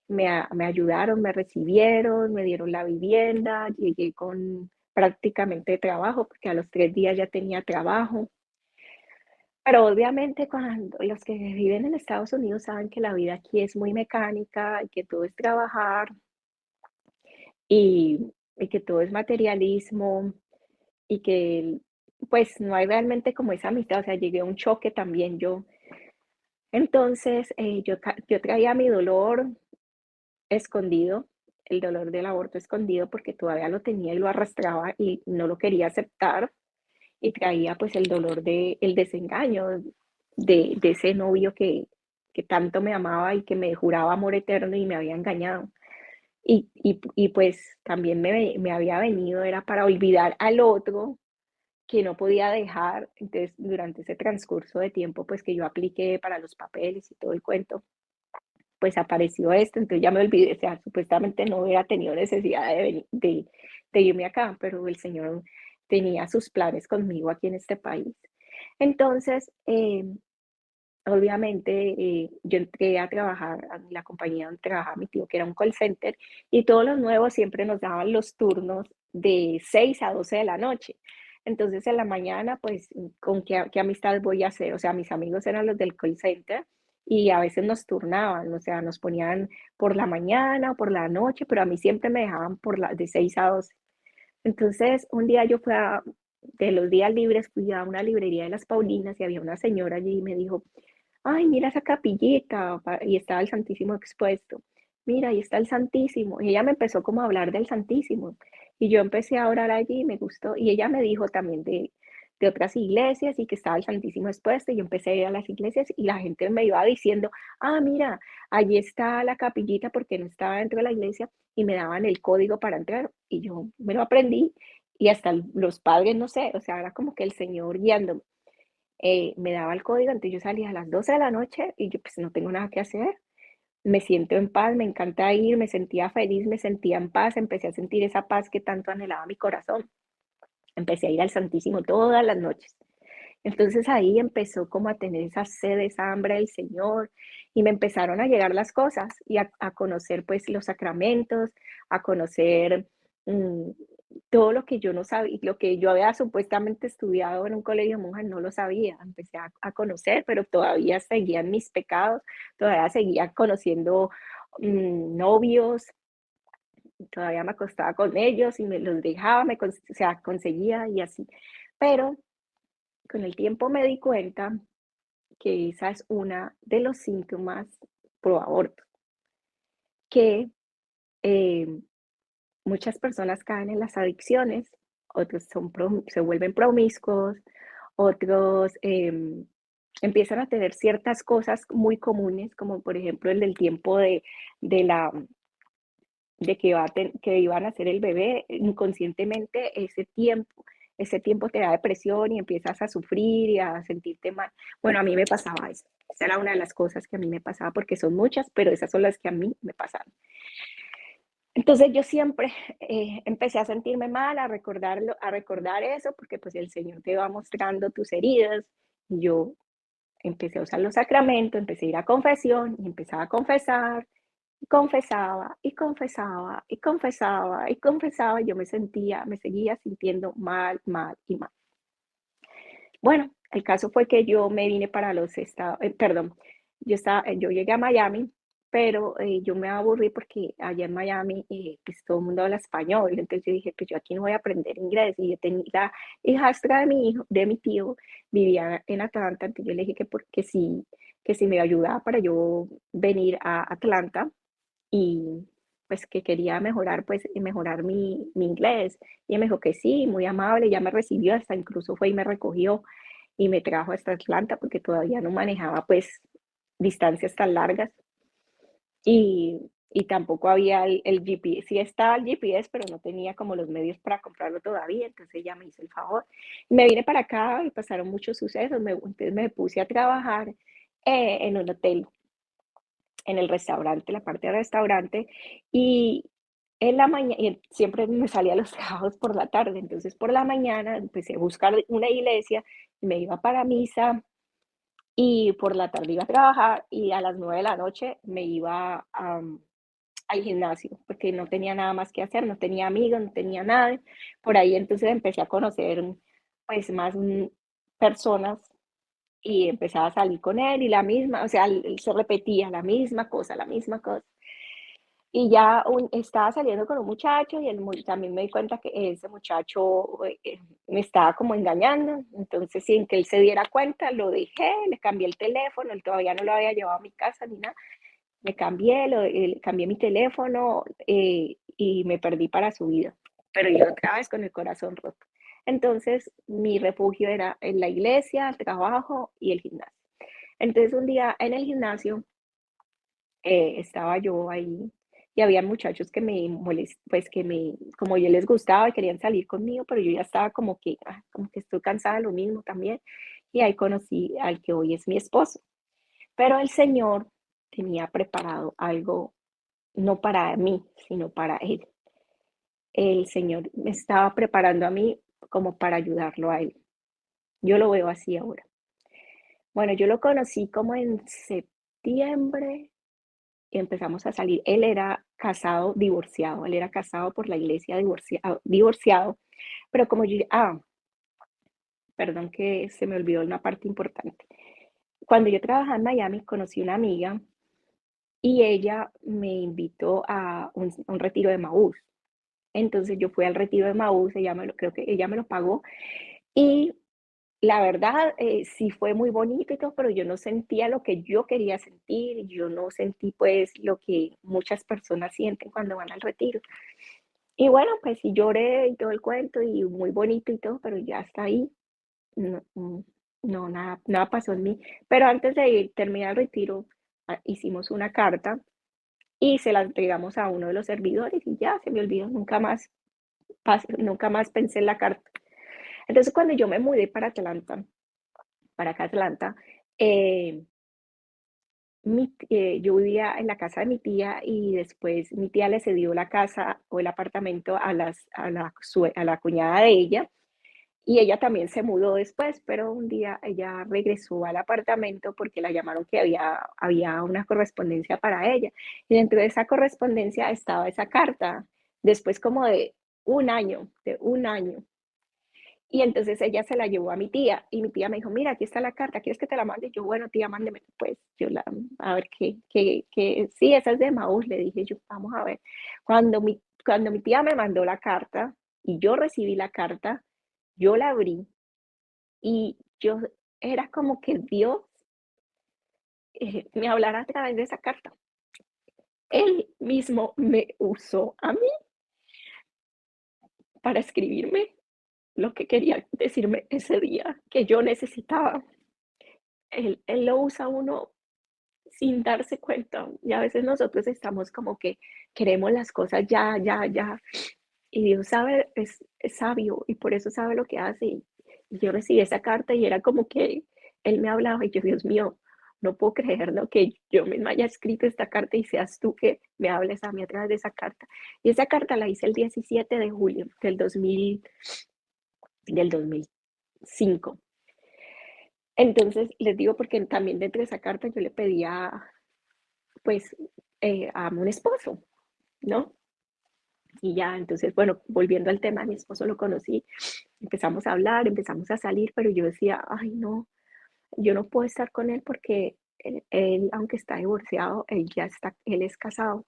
[SPEAKER 1] me ayudaron, me recibieron, me dieron la vivienda, llegué con prácticamente trabajo, porque a los 3 días ya tenía trabajo. Pero obviamente cuando los que viven en Estados Unidos saben que la vida aquí es muy mecánica y que todo es trabajar y que todo es materialismo y que pues no hay realmente como esa amistad, o sea, llegué a un choque también yo. Entonces, yo traía mi dolor escondido, el dolor del aborto escondido porque todavía lo tenía y lo arrastraba y no lo quería aceptar y traía pues el dolor de el desengaño de ese novio que tanto me amaba y que me juraba amor eterno y me había engañado. Y pues también me había venido, era para olvidar al otro que no podía dejar. Entonces, durante ese transcurso de tiempo, pues que yo apliqué para los papeles y todo el cuento, pues apareció esto, entonces ya me olvidé, o sea, supuestamente no hubiera tenido necesidad de irme acá, pero el Señor tenía sus planes conmigo aquí en este país. Entonces, obviamente, yo entré a trabajar a la compañía donde trabajaba mi tío, que era un call center, y todos los nuevos siempre nos daban los turnos de 6 a 12 de la noche. Entonces, en la mañana, pues, ¿con qué amistad voy a hacer? O sea, mis amigos eran los del call center y a veces nos turnaban, o sea, nos ponían por la mañana o por la noche, pero a mí siempre me dejaban de 6 a 12. Entonces, un día de los días libres, fui a una librería de las Paulinas y había una señora allí y me dijo, ay, mira esa capillita, y estaba el Santísimo expuesto. Mira, ahí está el Santísimo. Y ella me empezó como a hablar del Santísimo. Y yo empecé a orar allí y me gustó. Y ella me dijo también de otras iglesias y que estaba el Santísimo expuesto. Y yo empecé a ir a las iglesias y la gente me iba diciendo, ah, mira, allí está la capillita porque no estaba dentro de la iglesia y me daban el código para entrar. Y yo me lo aprendí y hasta los padres, no sé, o sea, era como que el Señor guiándome. Me daba el código, entonces yo salía a las 12 de la noche y yo pues no tengo nada que hacer, me siento en paz, me encanta ir, me sentía feliz, me sentía en paz, empecé a sentir esa paz que tanto anhelaba mi corazón. Empecé a ir al Santísimo todas las noches. Entonces ahí empezó como a tener esa sed, esa hambre del Señor y me empezaron a llegar las cosas y a conocer pues los sacramentos, a conocer mm, todo lo que yo no sabía, lo que yo había supuestamente estudiado en un colegio de monjas, no lo sabía. Empecé a conocer, pero todavía seguían mis pecados, todavía seguía conociendo novios, todavía me acostaba con ellos y me los dejaba, o sea, conseguía y así. Pero con el tiempo me di cuenta que esa es una de los síntomas pro aborto, que eh, muchas personas caen en las adicciones, otros se vuelven promiscuos, otros empiezan a tener ciertas cosas muy comunes, como por ejemplo el del tiempo de la de que, que iban a hacer el bebé, inconscientemente ese tiempo te da depresión y empiezas a sufrir y a sentirte mal. Bueno, a mí me pasaba eso. Esa era una de las cosas que a mí me pasaba, porque son muchas, pero esas son las que a mí me pasaron. Entonces yo siempre empecé a sentirme mal, a recordar eso, porque pues el Señor te va mostrando tus heridas. Y yo empecé a usar los sacramentos, empecé a ir a confesión y empezaba a confesar y confesaba, y confesaba, y confesaba, y confesaba, y yo me seguía sintiendo mal, mal y mal. Bueno, el caso fue que yo me vine para los Estados, perdón, yo llegué a Miami, pero yo me aburrí porque allá en Miami pues todo el mundo habla español, entonces yo dije, pues yo aquí no voy a aprender inglés, y yo tenía la hijastra de mi hijo, de mi tío, vivía en Atlanta, entonces yo le dije que si me ayudaba para yo venir a Atlanta, y pues que quería mejorar, pues mejorar mi inglés. Y ella me dijo que sí, muy amable, ya me recibió, hasta incluso fue y me recogió y me trajo hasta Atlanta porque todavía no manejaba pues distancias tan largas y tampoco había el GPS, sí estaba el GPS, pero no tenía como los medios para comprarlo todavía, entonces ella me hizo el favor. Me vine para acá y pasaron muchos sucesos, entonces me puse a trabajar en un hotel, en el restaurante, la parte del restaurante, y En la mañana, siempre me salía a los trabajos por la tarde, entonces por la mañana empecé a buscar una iglesia, me iba para misa y por la tarde iba a trabajar y a las 9 de la noche me iba al gimnasio, porque no tenía nada más que hacer, no tenía amigos, no tenía nada. Por ahí entonces empecé a conocer pues más personas y empezaba a salir con él y la misma, o sea, se repetía la misma cosa. Y ya estaba saliendo con un muchacho y también me di cuenta que ese muchacho me estaba como engañando. Entonces, sin que él se diera cuenta, lo dejé, le cambié el teléfono, él todavía no lo había llevado a mi casa ni nada. Me cambié, cambié mi teléfono y me perdí para su vida. Pero yo otra vez con el corazón roto. Entonces, mi refugio era en la iglesia, el trabajo y el gimnasio. Entonces, un día en el gimnasio estaba yo ahí y había muchachos que me pues como yo les gustaba y querían salir conmigo, pero yo ya estaba como que estoy cansada de lo mismo también. Y ahí conocí al que hoy es mi esposo. Pero el Señor tenía preparado algo no para mí, sino para él. El Señor me estaba preparando a mí como para ayudarlo a él. Yo lo veo así ahora. Bueno, yo lo conocí como en septiembre y empezamos a salir. Él era casado, divorciado, él era casado por la iglesia, divorciado, pero como yo, perdón que se me olvidó una parte importante. Cuando yo trabajaba en Miami, conocí una amiga y ella me invitó a un retiro de Maús. Entonces yo fui al retiro de Maús, creo que ella me lo pagó y la verdad sí fue muy bonito y todo, pero yo no sentía lo que yo quería sentir, yo no sentí pues lo que muchas personas sienten cuando van al retiro. Y bueno, pues sí lloré y todo el cuento y muy bonito y todo, pero ya está ahí. No, no, nada pasó en mí. Pero antes de terminar el retiro, hicimos una carta y se la entregamos a uno de los servidores y ya se me olvidó, nunca más pensé en la carta. Entonces, cuando yo me mudé para acá Atlanta, eh, yo vivía en la casa de mi tía y después mi tía le cedió la casa o el apartamento a la cuñada de ella y ella también se mudó después, pero un día ella regresó al apartamento porque la llamaron que había una correspondencia para ella. Y dentro de esa correspondencia estaba esa carta, después como de un año. Y entonces ella se la llevó a mi tía y mi tía me dijo, mira, aquí está la carta, ¿quieres que te la mande? Y yo, bueno, tía, mándeme, pues, a ver sí, esa es de Maús, le dije yo, vamos a ver. Cuando mi tía me mandó la carta y yo recibí la carta, yo la abrí y era como que Dios me hablara a través de esa carta. Él mismo me usó a mí para escribirme lo que quería decirme ese día que yo necesitaba. Él lo usa a uno sin darse cuenta. Y a veces nosotros estamos como que queremos las cosas ya, ya, ya. Y Dios sabe, es sabio y por eso sabe lo que hace. Y yo recibí esa carta y era como que Él me hablaba y yo, Dios mío, no puedo creerlo que yo misma haya escrito esta carta y seas tú que me hables a mí a través de esa carta. Y esa carta la hice el 17 de julio del 2005. Entonces, les digo porque también dentro de esa carta yo le pedía, pues, a un esposo, ¿no? Y ya, entonces, bueno, volviendo al tema, mi esposo lo conocí, empezamos a hablar, empezamos a salir, pero yo decía, ay, no, yo no puedo estar con él porque aunque está divorciado, él es casado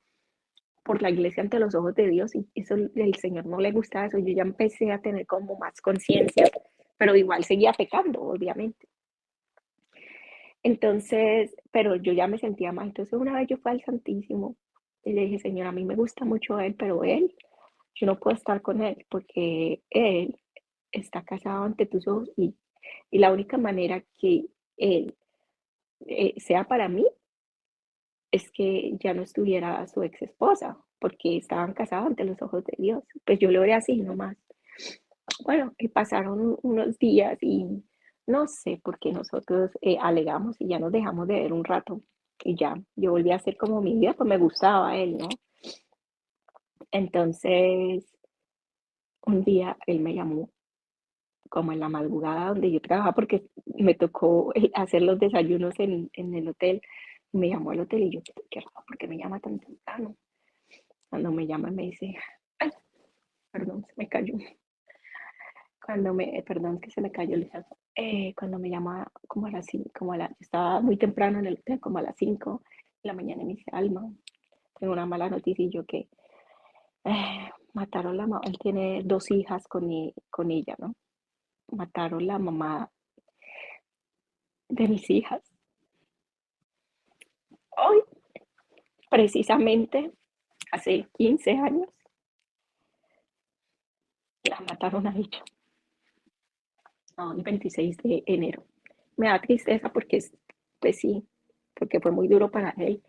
[SPEAKER 1] por la iglesia ante los ojos de Dios y eso el Señor no le gusta eso. Yo ya empecé a tener como más conciencia, pero igual seguía pecando, obviamente. Entonces, pero yo ya me sentía mal. Entonces, una vez yo fui al Santísimo y le dije, Señor, a mí me gusta mucho él, pero yo no puedo estar con él porque él está casado ante tus ojos y la única manera que él sea para mí es que ya no estuviera su ex esposa, porque estaban casados ante los ojos de Dios. Pues yo lo oré así nomás. Bueno, y pasaron unos días y no sé por qué nosotros alegamos y ya nos dejamos de ver un rato y ya, yo volví a hacer como mi vida, pues me gustaba él, ¿no? Entonces, un día él me llamó como en la madrugada donde yo trabajaba porque me tocó hacer los desayunos en el hotel. Me llamó al hotel y yo, qué raro, ¿por qué me llama tan temprano? Cuando me llama me dice, ay, perdón, se me cayó. Perdón, que se me cayó el teléfono. Cuando me llama como a las 5, yo estaba muy temprano en el hotel, como a las 5 de la mañana, y me dice, Alma, tengo una mala noticia y yo que mataron la mamá, él tiene dos hijas con ella, ¿no? Mataron la mamá de mis hijas. Hoy, precisamente, hace 15 años, la mataron a ella, no, el 26 de enero. Me da tristeza porque, pues sí, porque fue muy duro para él.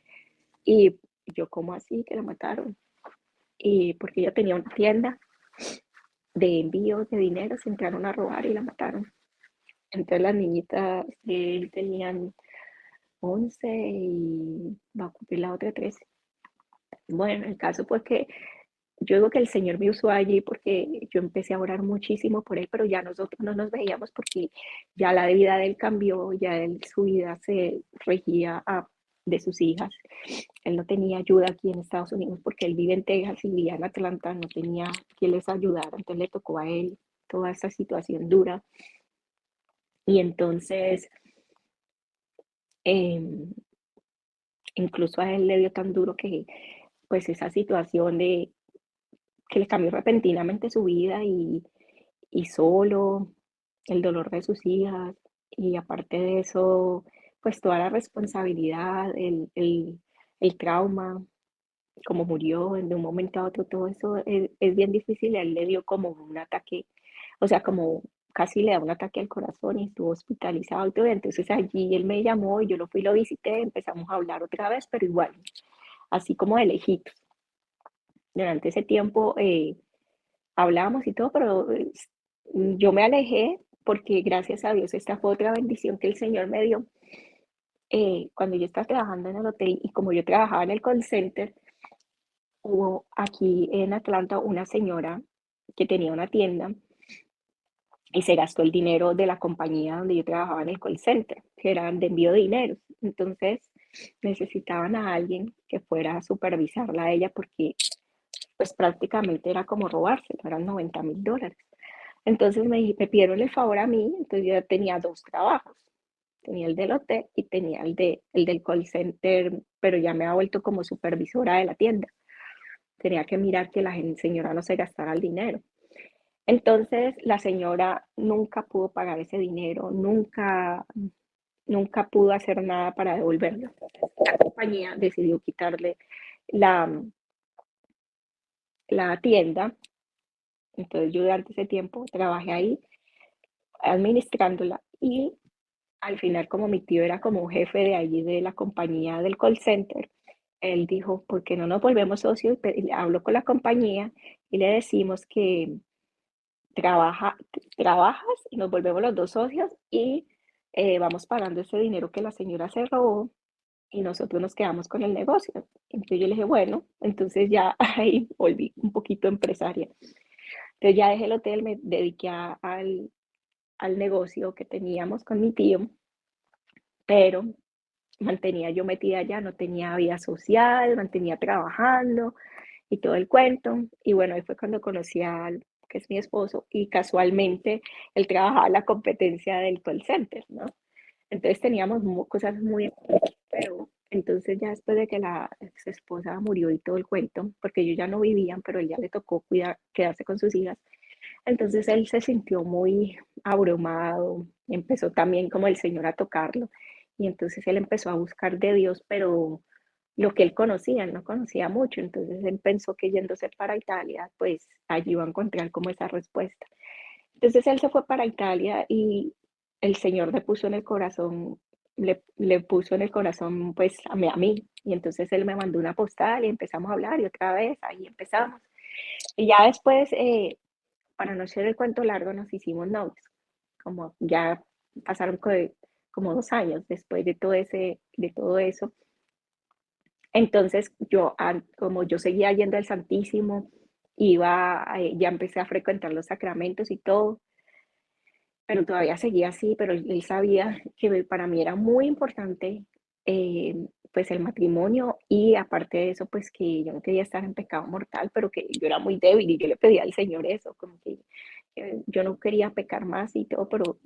[SPEAKER 1] Y yo, ¿cómo así que la mataron? Y porque ella tenía una tienda de envíos de dinero, se entraron a robar y la mataron. Entonces las niñitas de él tenían 11 y va a cumplir la otra 13. Bueno, el caso fue que yo digo que el Señor me usó allí porque yo empecé a orar muchísimo por él, pero ya nosotros no nos veíamos porque ya la vida de él cambió, ya él, su vida se regía de sus hijas. Él no tenía ayuda aquí en Estados Unidos porque él vive en Texas y vivía en Atlanta, no tenía quien les ayudara, entonces le tocó a él toda esa situación dura. Y entonces, eh, incluso a él le dio tan duro que pues esa situación de que le cambió repentinamente su vida y solo, el dolor de sus hijas y aparte de eso, pues toda la responsabilidad, el trauma, como murió de un momento a otro, todo eso es bien difícil. A él le dio como un ataque, o sea, como casi le da un ataque al corazón y estuvo hospitalizado y todo. Entonces allí él me llamó y yo lo fui y lo visité, empezamos a hablar otra vez, pero igual, así como de lejitos. Durante ese tiempo hablamos y todo, pero yo me alejé porque gracias a Dios esta fue otra bendición que el Señor me dio. Cuando yo estaba trabajando en el hotel y como yo trabajaba en el call center, hubo aquí en Atlanta una señora que tenía una tienda y se gastó el dinero de la compañía donde yo trabajaba en el call center, que eran de envío de dinero. Entonces necesitaban a alguien que fuera a supervisarla a ella porque pues prácticamente era como robárselo, eran $90,000. Entonces me pidieron el favor a mí, entonces yo ya tenía dos trabajos. Tenía el del hotel y tenía el del call center, pero ya me ha vuelto como supervisora de la tienda. Tenía que mirar que la señora no se gastara el dinero. Entonces la señora nunca pudo pagar ese dinero, nunca pudo hacer nada para devolverlo. La compañía decidió quitarle la, la tienda. Entonces yo durante ese tiempo trabajé ahí administrándola y al final como mi tío era como jefe de allí de la compañía del call center, él dijo, ¿por qué no nos volvemos socios? Y habló con la compañía y le decimos que trabaja, trabajas y nos volvemos los dos socios y vamos pagando ese dinero que la señora se robó y nosotros nos quedamos con el negocio. Entonces yo le dije, bueno, entonces ya ahí volví un poquito empresaria. Entonces ya dejé el hotel, me dediqué al negocio que teníamos con mi tío, pero mantenía yo metida allá, no tenía vida social, mantenía trabajando y todo el cuento. Y bueno, ahí fue cuando conocí al que es mi esposo y casualmente él trabajaba en la competencia del call center, ¿no? Entonces teníamos cosas muy, pero entonces ya después de que la ex esposa murió y todo el cuento, porque ellos ya no vivían, pero él ya le tocó cuidar, quedarse con sus hijas, entonces él se sintió muy abrumado, empezó también como el Señor a tocarlo y entonces él empezó a buscar de Dios, pero lo que él conocía, él no conocía mucho, entonces él pensó que yéndose para Italia, pues allí iba a encontrar como esa respuesta. Entonces él se fue para Italia y el Señor le puso en el corazón, le puso en el corazón pues a mí, y entonces él me mandó una postal y empezamos a hablar y otra vez ahí empezamos. Y ya después, para no hacer el cuento largo, nos hicimos novios, como ya pasaron como 2 años después de todo eso, Entonces como yo seguía yendo al Santísimo, ya empecé a frecuentar los sacramentos y todo, pero todavía seguía así, pero él sabía que para mí era muy importante, pues el matrimonio y aparte de eso, pues que yo no quería estar en pecado mortal, pero que yo era muy débil y yo le pedía al Señor eso, como que yo no quería pecar más y todo, pero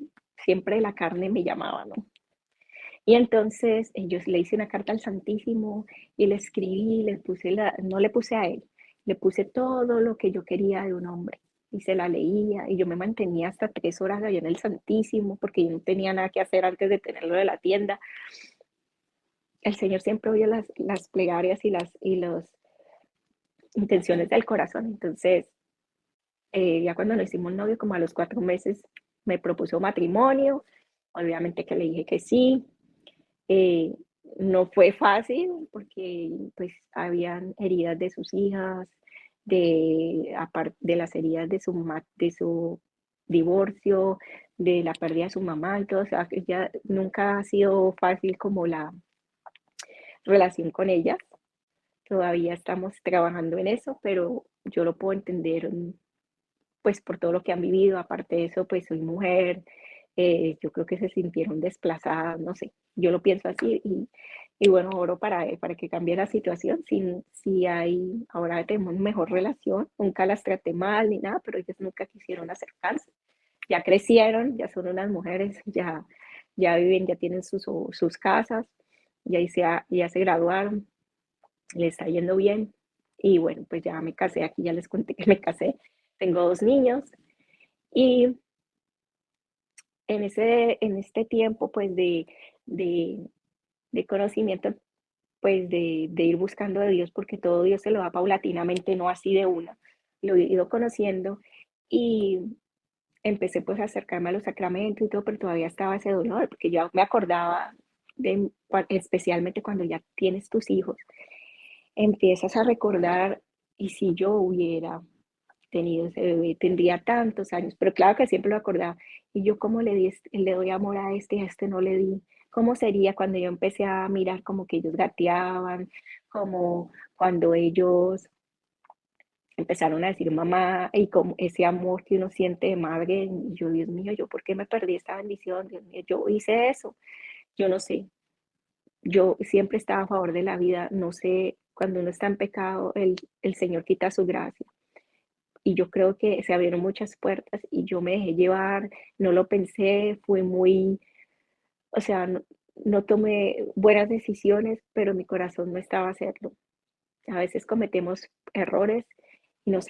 [SPEAKER 1] siempre la carne me llamaba, ¿no? Y entonces yo le hice una carta al Santísimo y le escribí, no le puse a él, le puse todo lo que yo quería de un hombre y se la leía y yo me mantenía hasta 3 horas allá en el Santísimo porque yo no tenía nada que hacer antes de tenerlo de la tienda. El Señor siempre oye las plegarias y las intenciones del corazón. Entonces, ya cuando nos hicimos novio, como a los 4 meses, me propuso matrimonio. Obviamente que le dije que sí. Eh, no fue fácil porque pues habían heridas de sus hijas, de las heridas de su divorcio, de la pérdida de su mamá y todo, o sea, que ya nunca ha sido fácil como la relación con ella. Todavía estamos trabajando en eso, pero yo lo puedo entender, pues por todo lo que han vivido. Aparte de eso, pues soy mujer, yo creo que se sintieron desplazadas, no sé, yo lo pienso así y bueno, oro para que cambie la situación. Ahora tenemos mejor relación, nunca las traté mal ni nada, pero ellas nunca quisieron acercarse. Ya crecieron, ya son unas mujeres, ya viven, ya tienen sus casas, ya se graduaron, le está yendo bien. Y bueno, pues ya me casé, aquí ya les conté que me casé, tengo 2 niños y en este tiempo pues de, de conocimiento, pues de ir buscando de Dios, porque todo Dios se lo da paulatinamente, no así de una, lo he ido conociendo y empecé pues a acercarme a los sacramentos y todo, pero todavía estaba ese dolor, porque yo me acordaba especialmente cuando ya tienes tus hijos, empiezas a recordar, y si yo hubiera tenido ese bebé, tendría tantos años, pero claro que siempre lo acordaba. Y yo, ¿cómo le doy amor a este no le di? ¿Cómo sería cuando yo empecé a mirar como que ellos gateaban, como cuando ellos empezaron a decir mamá y como ese amor que uno siente de madre? Y yo, Dios mío, ¿yo por qué me perdí esta bendición? Dios mío, yo hice eso, yo no sé. Yo siempre estaba a favor de la vida, no sé, cuando uno está en pecado, el Señor quita su gracia y yo creo que se abrieron muchas puertas y yo me dejé llevar, no lo pensé, fui muy, o sea, no tomé buenas decisiones, pero mi corazón no estaba a hacerlo. A veces cometemos errores y no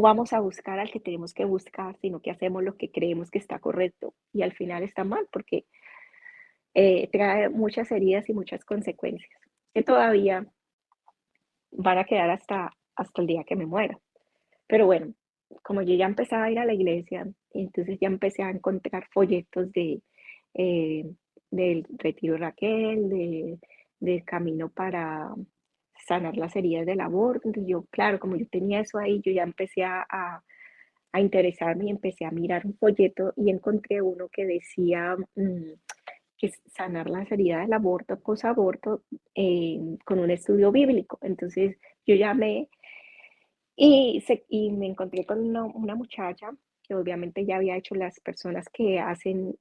[SPEAKER 1] vamos a buscar al que tenemos que buscar, sino que hacemos lo que creemos que está correcto y al final está mal porque trae muchas heridas y muchas consecuencias que todavía van a quedar hasta el día que me muera. Pero bueno, como yo ya empezaba a ir a la iglesia, entonces ya empecé a encontrar folletos eh, del Retiro Raquel, del camino para sanar las heridas del aborto. Entonces yo, claro, como yo tenía eso ahí, yo ya empecé a interesarme y empecé a mirar un folleto y encontré uno que decía que sanar las heridas del aborto, posaborto, con un estudio bíblico. Entonces yo llamé y me encontré con una muchacha que obviamente ya había hecho. Las personas que hacen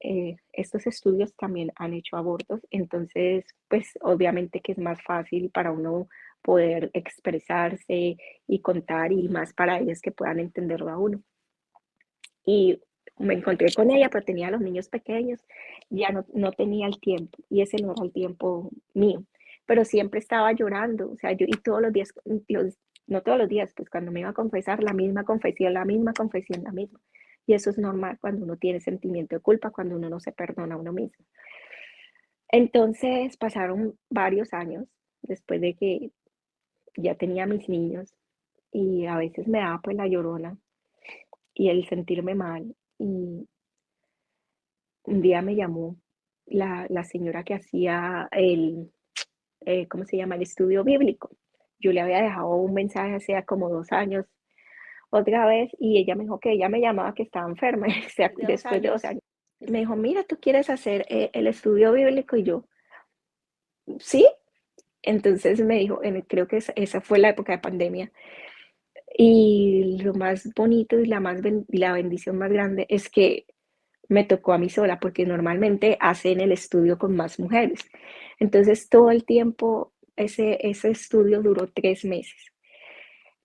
[SPEAKER 1] estos estudios también han hecho abortos, entonces pues obviamente que es más fácil para uno poder expresarse y contar y más para ellas que puedan entenderlo a uno. Y me encontré con ella, pero tenía a los niños pequeños, ya no tenía el tiempo y ese no era el tiempo mío, pero siempre estaba llorando, o sea, y todos los días, no todos los días, pues cuando me iba a confesar, la misma confesión, la misma confesión, la misma. Y eso es normal cuando uno tiene sentimiento de culpa, cuando uno no se perdona a uno mismo. Entonces pasaron varios años después de que ya tenía mis niños y a veces me daba pues la llorona y el sentirme mal. Y un día me llamó la señora que hacía ¿cómo se llama? El estudio bíblico. Yo le había dejado un mensaje hace como 2 años otra vez y ella me dijo que ella me llamaba que estaba enferma, o sea,
[SPEAKER 2] De dos
[SPEAKER 1] después de dos
[SPEAKER 2] años.
[SPEAKER 1] años. Me dijo, mira, tú quieres hacer el estudio bíblico y yo, sí, entonces me dijo, creo que esa fue la época de pandemia. Y lo más bonito y la bendición más grande es que me tocó a mí sola, porque normalmente hacen el estudio con más mujeres. Entonces, todo el tiempo, ese estudio duró 3 meses.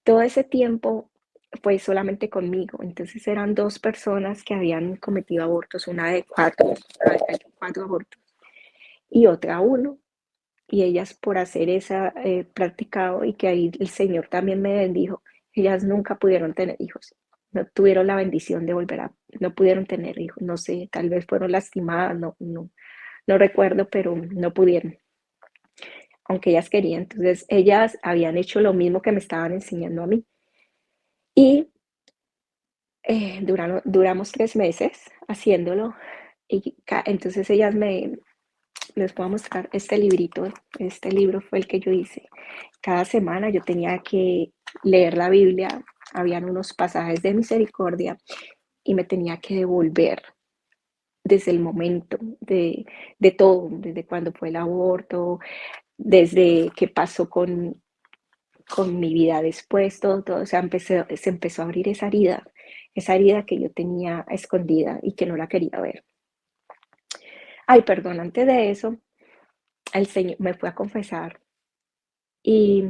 [SPEAKER 1] Todo ese tiempo fue solamente conmigo. Entonces, eran dos personas que habían cometido abortos, una de cuatro abortos y otra uno. Y ellas por hacer esa practicado y que ahí el Señor también me bendijo, ellas nunca pudieron tener hijos, no tuvieron la bendición de no pudieron tener hijos, no sé, tal vez fueron lastimadas, no recuerdo, pero no pudieron, aunque ellas querían. Entonces ellas habían hecho lo mismo que me estaban enseñando a mí. Y duramos 3 meses haciéndolo. Y entonces les puedo mostrar este librito. Este libro fue el que yo hice. Cada semana yo tenía que leer la Biblia, habían unos pasajes de misericordia y me tenía que devolver desde el momento de todo, desde cuando fue el aborto, desde qué pasó con mi vida después, todo, o sea, se empezó a abrir esa herida que yo tenía escondida y que no la quería ver. Ay, perdón, antes de eso, el Señor me fue a confesar y,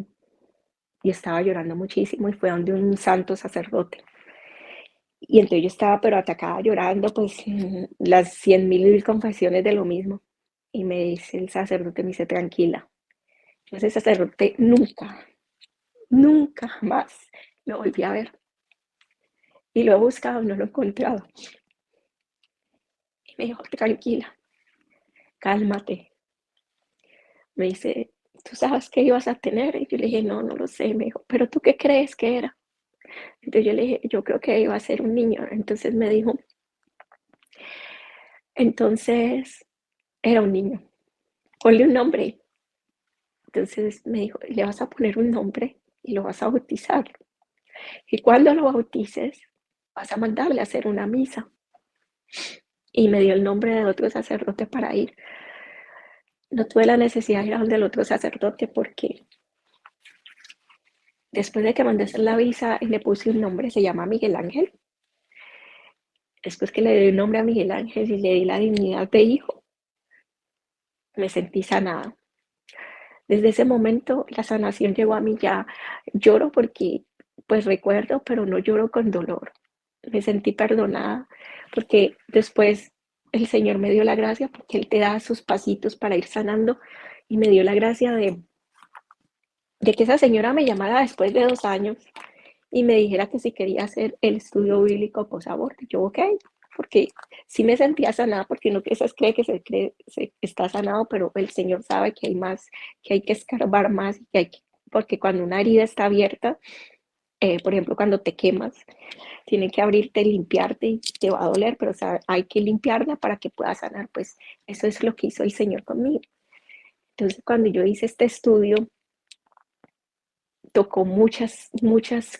[SPEAKER 1] y estaba llorando muchísimo y fue donde un santo sacerdote. Y entonces yo estaba pero atacada llorando, pues las 100.000 confesiones de lo mismo. Y me dice el sacerdote, me dice, tranquila. Yo ese sacerdote nunca más lo volví a ver. Y lo he buscado, no lo he encontrado. Y me dijo, tranquila, cálmate. Me dice, ¿tú sabes qué ibas a tener? Y yo le dije, no lo sé. Me dijo, ¿pero tú qué crees que era? Entonces yo le dije, yo creo que iba a ser un niño. Entonces me dijo, entonces era un niño. Ponle un nombre. Entonces me dijo, le vas a poner un nombre y lo vas a bautizar. Y cuando lo bautices, vas a mandarle a hacer una misa. Y me dio el nombre del otro sacerdote para ir. No tuve la necesidad de ir a donde el otro sacerdote porque después de que mandé hacer la visa y le puse un nombre, se llama Miguel Ángel. Después que le di un nombre a Miguel Ángel y le di la dignidad de hijo, me sentí sanada. Desde ese momento la sanación llegó a mí ya. Lloro porque pues recuerdo, pero no lloro con dolor. Me sentí perdonada porque después el Señor me dio la gracia porque Él te da sus pasitos para ir sanando y me dio la gracia de que esa señora me llamara después de 2 años y me dijera que si quería hacer el estudio bíblico post-aborto. Yo, ok, porque sí me sentía sanada, porque no que esas cree se está sanado, pero el Señor sabe que hay más, que hay que escarbar más, porque cuando una herida está abierta, por ejemplo, cuando te quemas, tiene que abrirte, limpiarte y te va a doler, pero o sea, hay que limpiarla para que pueda sanar. Pues eso es lo que hizo el Señor conmigo. Entonces, cuando yo hice este estudio, tocó muchas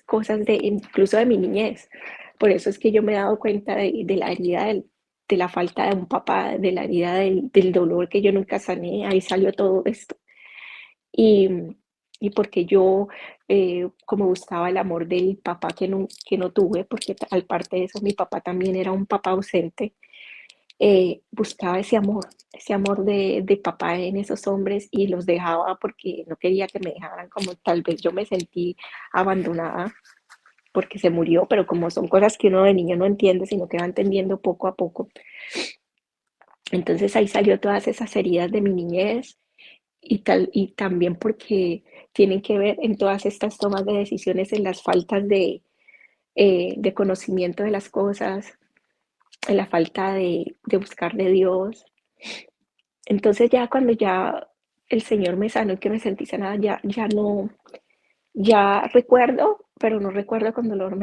[SPEAKER 1] cosas incluso de mi niñez. Por eso es que yo me he dado cuenta de la herida de la falta de un papá, de la herida del dolor que yo nunca sané, ahí salió todo esto. Y, y porque yo, como buscaba el amor del papá que no tuve, porque al parte de eso mi papá también era un papá ausente, buscaba ese amor de papá en esos hombres y los dejaba porque no quería que me dejaran, como tal vez yo me sentí abandonada porque se murió, pero como son cosas que uno de niño no entiende, sino que va entendiendo poco a poco. Entonces ahí salió todas esas heridas de mi niñez y también porque tienen que ver en todas estas tomas de decisiones, en las faltas de conocimiento de las cosas, en la falta de buscar de Dios. Entonces ya cuando ya el Señor me sanó y que me sentí sanada, ya no, ya recuerdo, pero no recuerdo con dolor.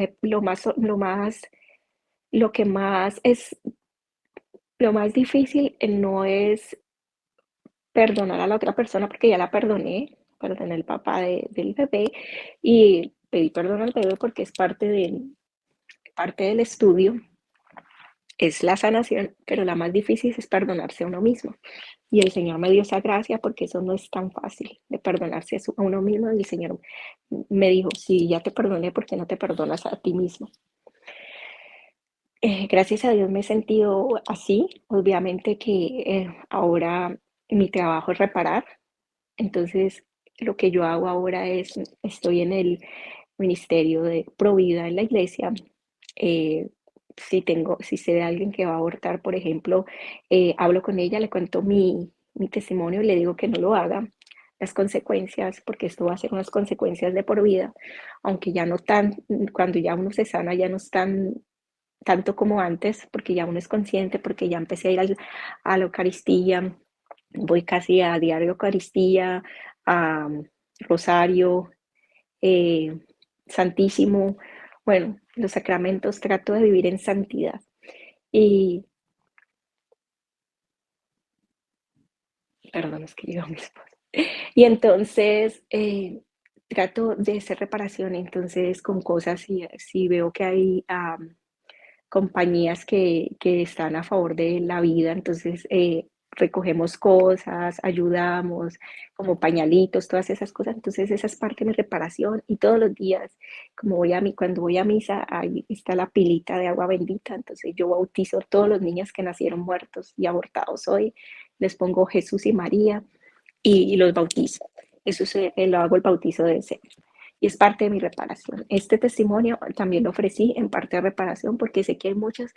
[SPEAKER 1] Lo que más es, lo más difícil no es perdonar a la otra persona porque ya la perdoné al papá del bebé y pedí perdón al bebé porque es parte del estudio, es la sanación, pero la más difícil es perdonarse a uno mismo. Y el Señor me dio esa gracia porque eso no es tan fácil de perdonarse a uno mismo. Y el Señor me dijo, si ya te perdoné, ¿por qué no te perdonas a ti mismo? Gracias a Dios me he sentido así. Obviamente que ahora mi trabajo es reparar. Entonces, lo que yo hago ahora es, estoy en el ministerio de Provida en la iglesia. eh, si sé de alguien que va a abortar, por ejemplo, hablo con ella, le cuento mi testimonio y le digo que no lo haga, las consecuencias, porque esto va a ser unas consecuencias de por vida, aunque ya no tan, cuando ya uno se sana, ya no es tanto como antes, porque ya uno es consciente, porque ya empecé a ir a la Eucaristía, voy casi a diario a Eucaristía, a Rosario, eh, Santísimo, bueno, los sacramentos, trato de vivir en santidad. Y, perdón, es que llegó mi esposo. Y entonces trato de hacer reparación, entonces con cosas, si veo que hay compañías que están a favor de la vida, entonces recogemos cosas, ayudamos, como pañalitos, todas esas cosas, entonces esa es parte de mi reparación y todos los días, cuando voy a misa, ahí está la pilita de agua bendita, entonces yo bautizo a todos los niños que nacieron muertos y abortados hoy, les pongo Jesús y María y los bautizo. Eso lo hago el bautizo de ese y es parte de mi reparación. Este testimonio también lo ofrecí en parte de reparación porque sé que hay muchas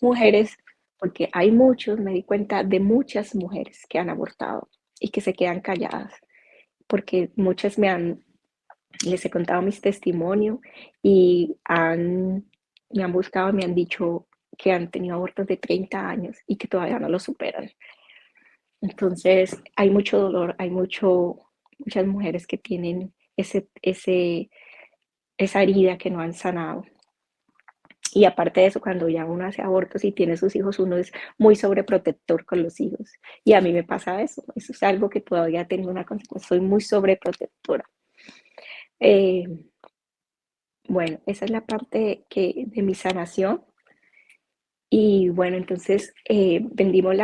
[SPEAKER 1] mujeres, porque hay muchos, me di cuenta de muchas mujeres que han abortado y que se quedan calladas, porque muchas les he contado mis testimonios y me han buscado, me han dicho que han tenido abortos de 30 años y que todavía no lo superan. Entonces, hay mucho dolor, muchas mujeres que tienen esa herida que no han sanado. Y aparte de eso, cuando ya uno hace abortos y tiene sus hijos, uno es muy sobreprotector con los hijos. Y a mí me pasa eso. Eso es algo que todavía tengo una consecuencia. Soy muy sobreprotectora. Eh, bueno, esa es la parte de mi sanación. Y bueno, entonces vendimos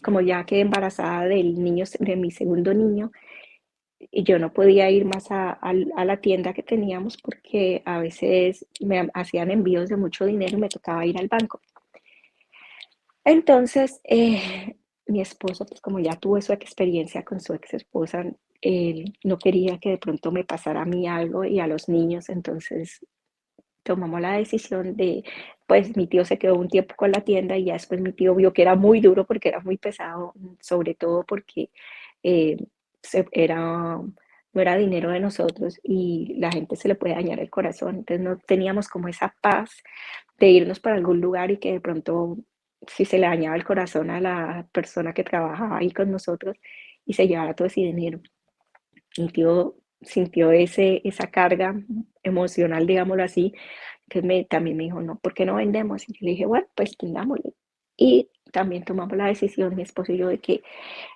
[SPEAKER 1] como ya quedé embarazada del niño, de mi segundo niño, y yo no podía ir más a la tienda que teníamos porque a veces me hacían envíos de mucho dinero y me tocaba ir al banco. Entonces, mi esposo, pues como ya tuvo su experiencia con su ex esposa, él no quería que de pronto me pasara a mí algo y a los niños, entonces tomamos la decisión pues mi tío se quedó un tiempo con la tienda y ya después mi tío vio que era muy duro porque era muy pesado, sobre todo porque eh, no era dinero de nosotros y la gente se le puede dañar el corazón, entonces no teníamos como esa paz de irnos para algún lugar y que de pronto si se le dañaba el corazón a la persona que trabajaba ahí con nosotros y se llevara todo ese dinero. Mi tío sintió esa carga emocional, digámoslo así, que también me dijo, no, ¿por qué no vendemos? Y yo le dije, bueno, pues tengámoslo. Y también tomamos la decisión, mi esposo y yo, de que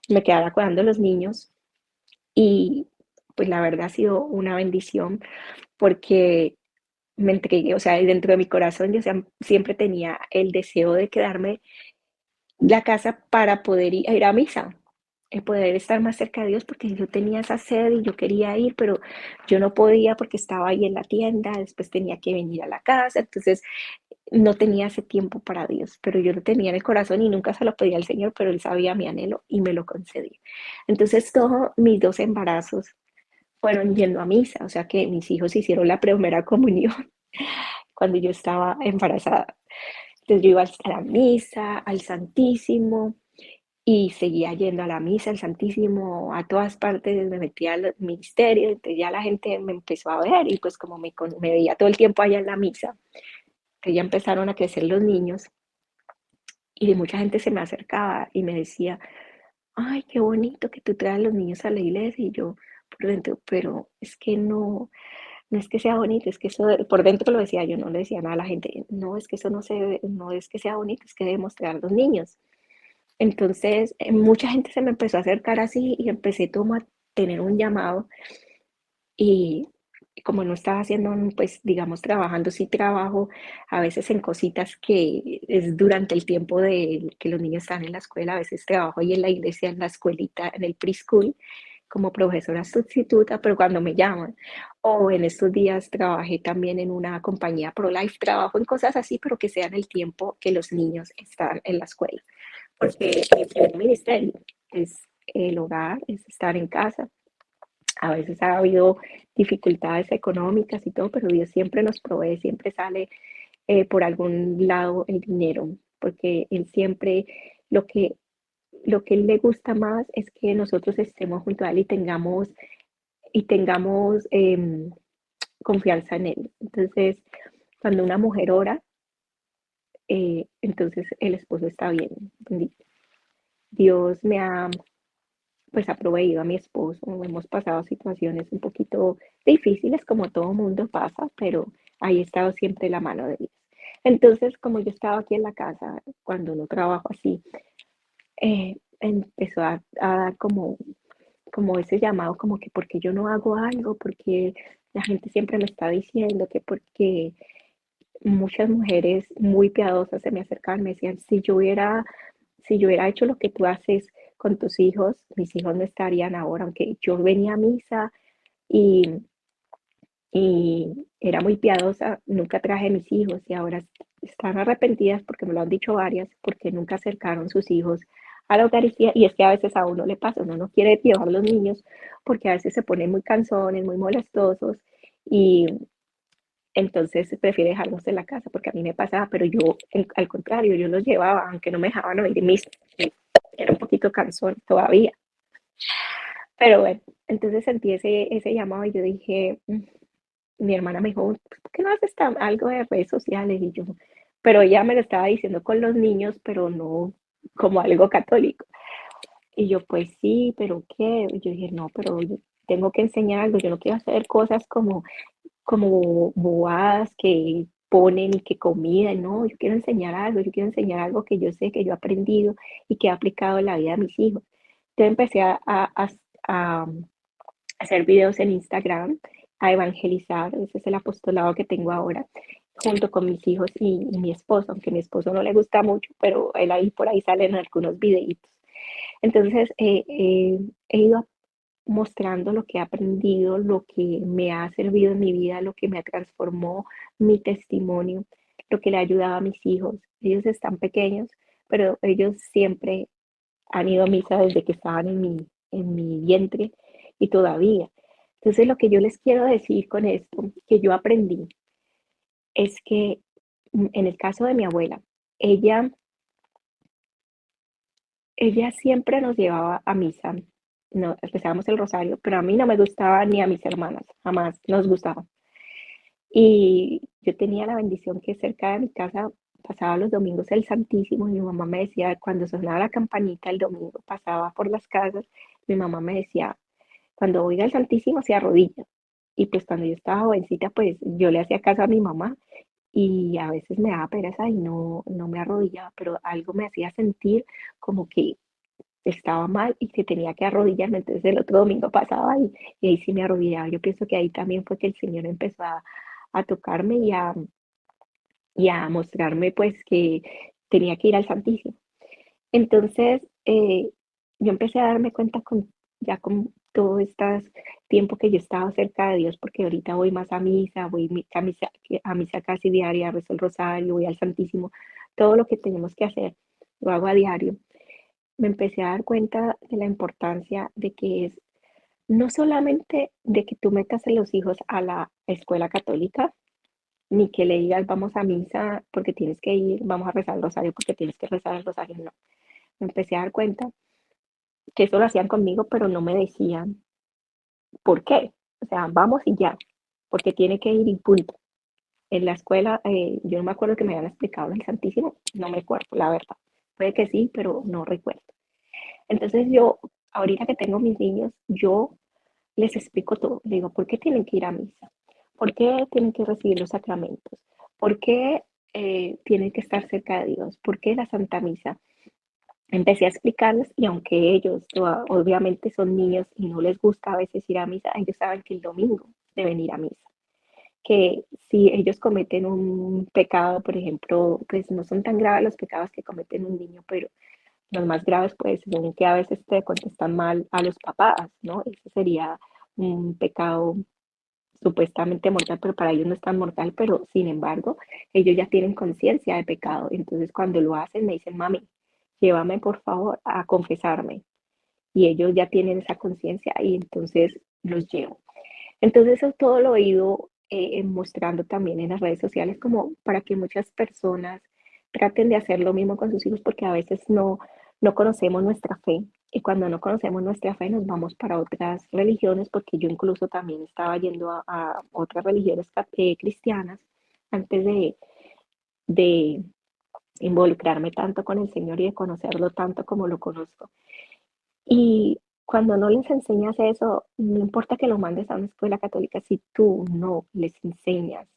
[SPEAKER 1] me quedara cuidando a los niños. Y pues la verdad ha sido una bendición porque me entregué, o sea, dentro de mi corazón yo siempre tenía el deseo de quedarme la casa para poder ir a misa, poder estar más cerca de Dios, porque yo tenía esa sed y yo quería ir, pero yo no podía porque estaba ahí en la tienda, después tenía que venir a la casa, entonces no tenía ese tiempo para Dios, pero yo lo tenía en el corazón y nunca se lo pedía al Señor, pero Él sabía mi anhelo y me lo concedía. Entonces, todos mis dos embarazos fueron yendo a misa, o sea que mis hijos hicieron la primera comunión cuando yo estaba embarazada. Entonces yo iba a la misa, al Santísimo, y seguía yendo a la misa, al Santísimo, a todas partes, me metía al ministerio, entonces ya la gente me empezó a ver y pues como me veía todo el tiempo allá en la misa, que ya empezaron a crecer los niños y mucha gente se me acercaba y me decía, ay, qué bonito que tú traes a los niños a la iglesia y yo por dentro, pero es que no es que sea bonito, es que eso, por dentro lo decía yo, no le decía nada a la gente, no, es que eso no es que sea bonito, es que debemos traer a los niños. Entonces, mucha gente se me empezó a acercar así y empecé como a tener un llamado y como no estaba haciendo, pues, digamos, trabajando, sí trabajo a veces en cositas que es durante el tiempo de que los niños están en la escuela, a veces trabajo ahí en la iglesia, en la escuelita, en el preschool, como profesora sustituta, pero cuando me llaman. O en estos días trabajé también en una compañía pro-life, trabajo en cosas así, pero que sean el tiempo que los niños están en la escuela, porque mi primer ministerio es el hogar, es estar en casa. A veces ha habido dificultades económicas y todo, pero Dios siempre nos provee, siempre sale por algún lado el dinero, porque Él siempre, lo que, lo que Él le gusta más es que nosotros estemos junto a Él y tengamos confianza en Él. Entonces, cuando una mujer ora, entonces el esposo está bien. Dios me ha pues ha proveído a mi esposo. Hemos pasado situaciones un poquito difíciles como todo mundo pasa, pero ahí ha estado siempre la mano de Dios. Entonces, como yo estaba aquí en la casa, cuando no trabajo así, empezó a dar como ese llamado, como que porque yo no hago algo, porque la gente siempre me está diciendo que porque muchas mujeres muy piadosas se me acercaban, me decían, si yo hubiera hecho lo que tú haces con tus hijos, mis hijos no estarían ahora, aunque yo venía a misa y, y era muy piadosa, nunca traje mis hijos y ahora están arrepentidas porque me lo han dicho varias, porque nunca acercaron sus hijos a la Eucaristía y es que a veces a uno le pasa, uno no quiere llevar a los niños porque a veces se ponen muy cansones, muy molestosos y entonces prefiere dejarlos en la casa porque a mí me pasaba, pero yo al contrario, yo los llevaba, aunque no me dejaban oír misa, era un poquito cansón todavía. Pero bueno, entonces sentí ese llamado y yo dije, mi hermana me dijo, ¿por qué no haces algo de redes sociales? Y yo, pero ella me lo estaba diciendo con los niños, pero no como algo católico. Y yo, pues sí, pero ¿qué? Y yo dije, no, pero yo tengo que enseñar algo, yo no quiero hacer cosas como bobadas que ponen y que comida, no, yo quiero enseñar algo, yo quiero enseñar algo que yo sé, que yo he aprendido y que he aplicado en la vida de mis hijos. Entonces empecé a hacer videos en Instagram, a evangelizar, ese es el apostolado que tengo ahora, junto con mis hijos y mi esposo, aunque a mi esposo no le gusta mucho, pero él ahí por ahí salen algunos videitos. Entonces he ido mostrando lo que he aprendido, lo que me ha servido en mi vida, lo que me transformó mi testimonio, lo que le ha ayudado a mis hijos. Ellos están pequeños, pero ellos siempre han ido a misa desde que estaban en mi vientre y todavía. Entonces, lo que yo les quiero decir con esto, que yo aprendí, es que en el caso de mi abuela, ella, ella siempre nos llevaba a misa, no, rezábamos el rosario, pero a mí no me gustaba ni a mis hermanas, jamás nos gustaba. Y yo tenía la bendición que cerca de mi casa pasaba los domingos el Santísimo y mi mamá me decía, cuando sonaba la campanita el domingo, pasaba por las casas, mi mamá me decía, cuando oiga el Santísimo se arrodilla. Y pues cuando yo estaba jovencita, pues yo le hacía caso a mi mamá y a veces me daba pereza y no me arrodillaba, pero algo me hacía sentir como que estaba mal y que tenía que arrodillarme. Entonces el otro domingo pasaba y ahí sí me arrodillaba. Yo pienso que ahí también fue que el Señor empezó a tocarme y a mostrarme pues que tenía que ir al Santísimo. Entonces yo empecé a darme cuenta ya con todo este tiempo que yo estaba cerca de Dios, porque ahorita voy más a misa, voy a misa casi diaria, rezo el rosario, voy al Santísimo, todo lo que tenemos que hacer, lo hago a diario. Me empecé a dar cuenta de la importancia de que es no solamente de que tú metas a los hijos a la escuela católica, ni que le digas vamos a misa porque tienes que ir, vamos a rezar el rosario porque tienes que rezar el rosario, no. Me empecé a dar cuenta que eso lo hacían conmigo, pero no me decían por qué. O sea, vamos y ya, porque tiene que ir y punto. En la escuela, yo no me acuerdo que me hayan explicado el Santísimo, no me acuerdo, la verdad. Puede que sí, pero no recuerdo. Entonces yo, ahorita que tengo mis niños, yo les explico todo. Le digo, ¿por qué tienen que ir a misa? ¿Por qué tienen que recibir los sacramentos? ¿Por qué tienen que estar cerca de Dios? ¿Por qué la Santa Misa? Empecé a explicarles y aunque ellos obviamente son niños y no les gusta a veces ir a misa, ellos saben que el domingo de venir a misa. Que si ellos cometen un pecado, por ejemplo, pues no son tan graves los pecados que cometen un niño, pero los más graves pues son que a veces te contestan mal a los papás, ¿no? Ese sería un pecado supuestamente mortal, pero para ellos no es tan mortal, pero sin embargo, ellos ya tienen conciencia de pecado. Entonces, cuando lo hacen, me dicen, mami, llévame por favor a confesarme. Y ellos ya tienen esa conciencia y entonces los llevo. Entonces, eso todo lo he ido mostrando también en las redes sociales como para que muchas personas traten de hacer lo mismo con sus hijos porque a veces no conocemos nuestra fe y cuando no conocemos nuestra fe nos vamos para otras religiones porque yo incluso también estaba yendo a otras religiones cristianas antes de involucrarme tanto con el Señor y de conocerlo tanto como lo conozco. Y cuando no les enseñas eso, no importa que lo mandes a una escuela católica, si tú no les enseñas,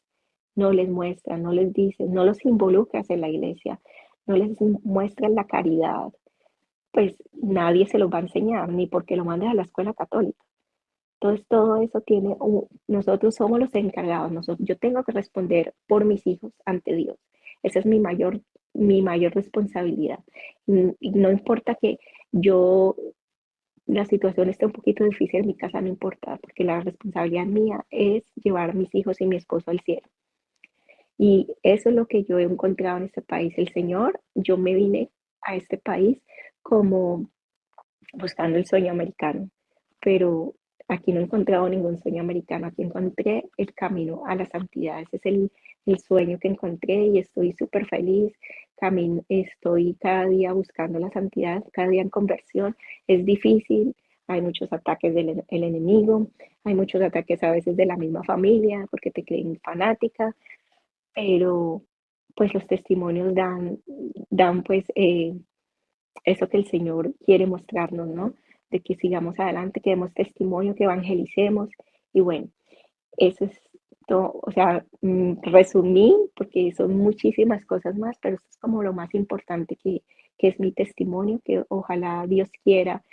[SPEAKER 1] no les muestras, no les dices, no los involucras en la iglesia, no les muestras la caridad, pues nadie se los va a enseñar, ni porque lo mandes a la escuela católica. Entonces todo eso tiene, nosotros somos los encargados, yo tengo que responder por mis hijos ante Dios. Esa es mi mayor responsabilidad. Y no importa que yo la situación está un poquito difícil en mi casa, no importa, porque la responsabilidad mía es llevar a mis hijos y mi esposo al cielo. Y eso es lo que yo he encontrado en este país. El Señor, yo me vine a este país como buscando el sueño americano, pero aquí no he encontrado ningún sueño americano, aquí encontré el camino a la santidad, ese es el sueño que encontré y estoy súper feliz, estoy cada día buscando la santidad, cada día en conversión, es difícil, hay muchos ataques del el enemigo, hay muchos ataques a veces de la misma familia porque te creen fanática, pero pues los testimonios dan pues eso que el Señor quiere mostrarnos, ¿no? De que sigamos adelante, que demos testimonio, que evangelicemos. Y bueno, eso es todo, o sea, resumí, porque son muchísimas cosas más, pero esto es como lo más importante que es mi testimonio, que ojalá Dios quiera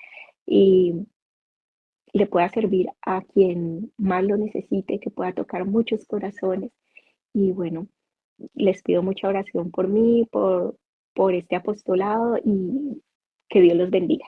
[SPEAKER 1] y le pueda servir a quien más lo necesite, que pueda tocar muchos corazones. Y bueno, les pido mucha oración por mí, por este apostolado y que Dios los bendiga.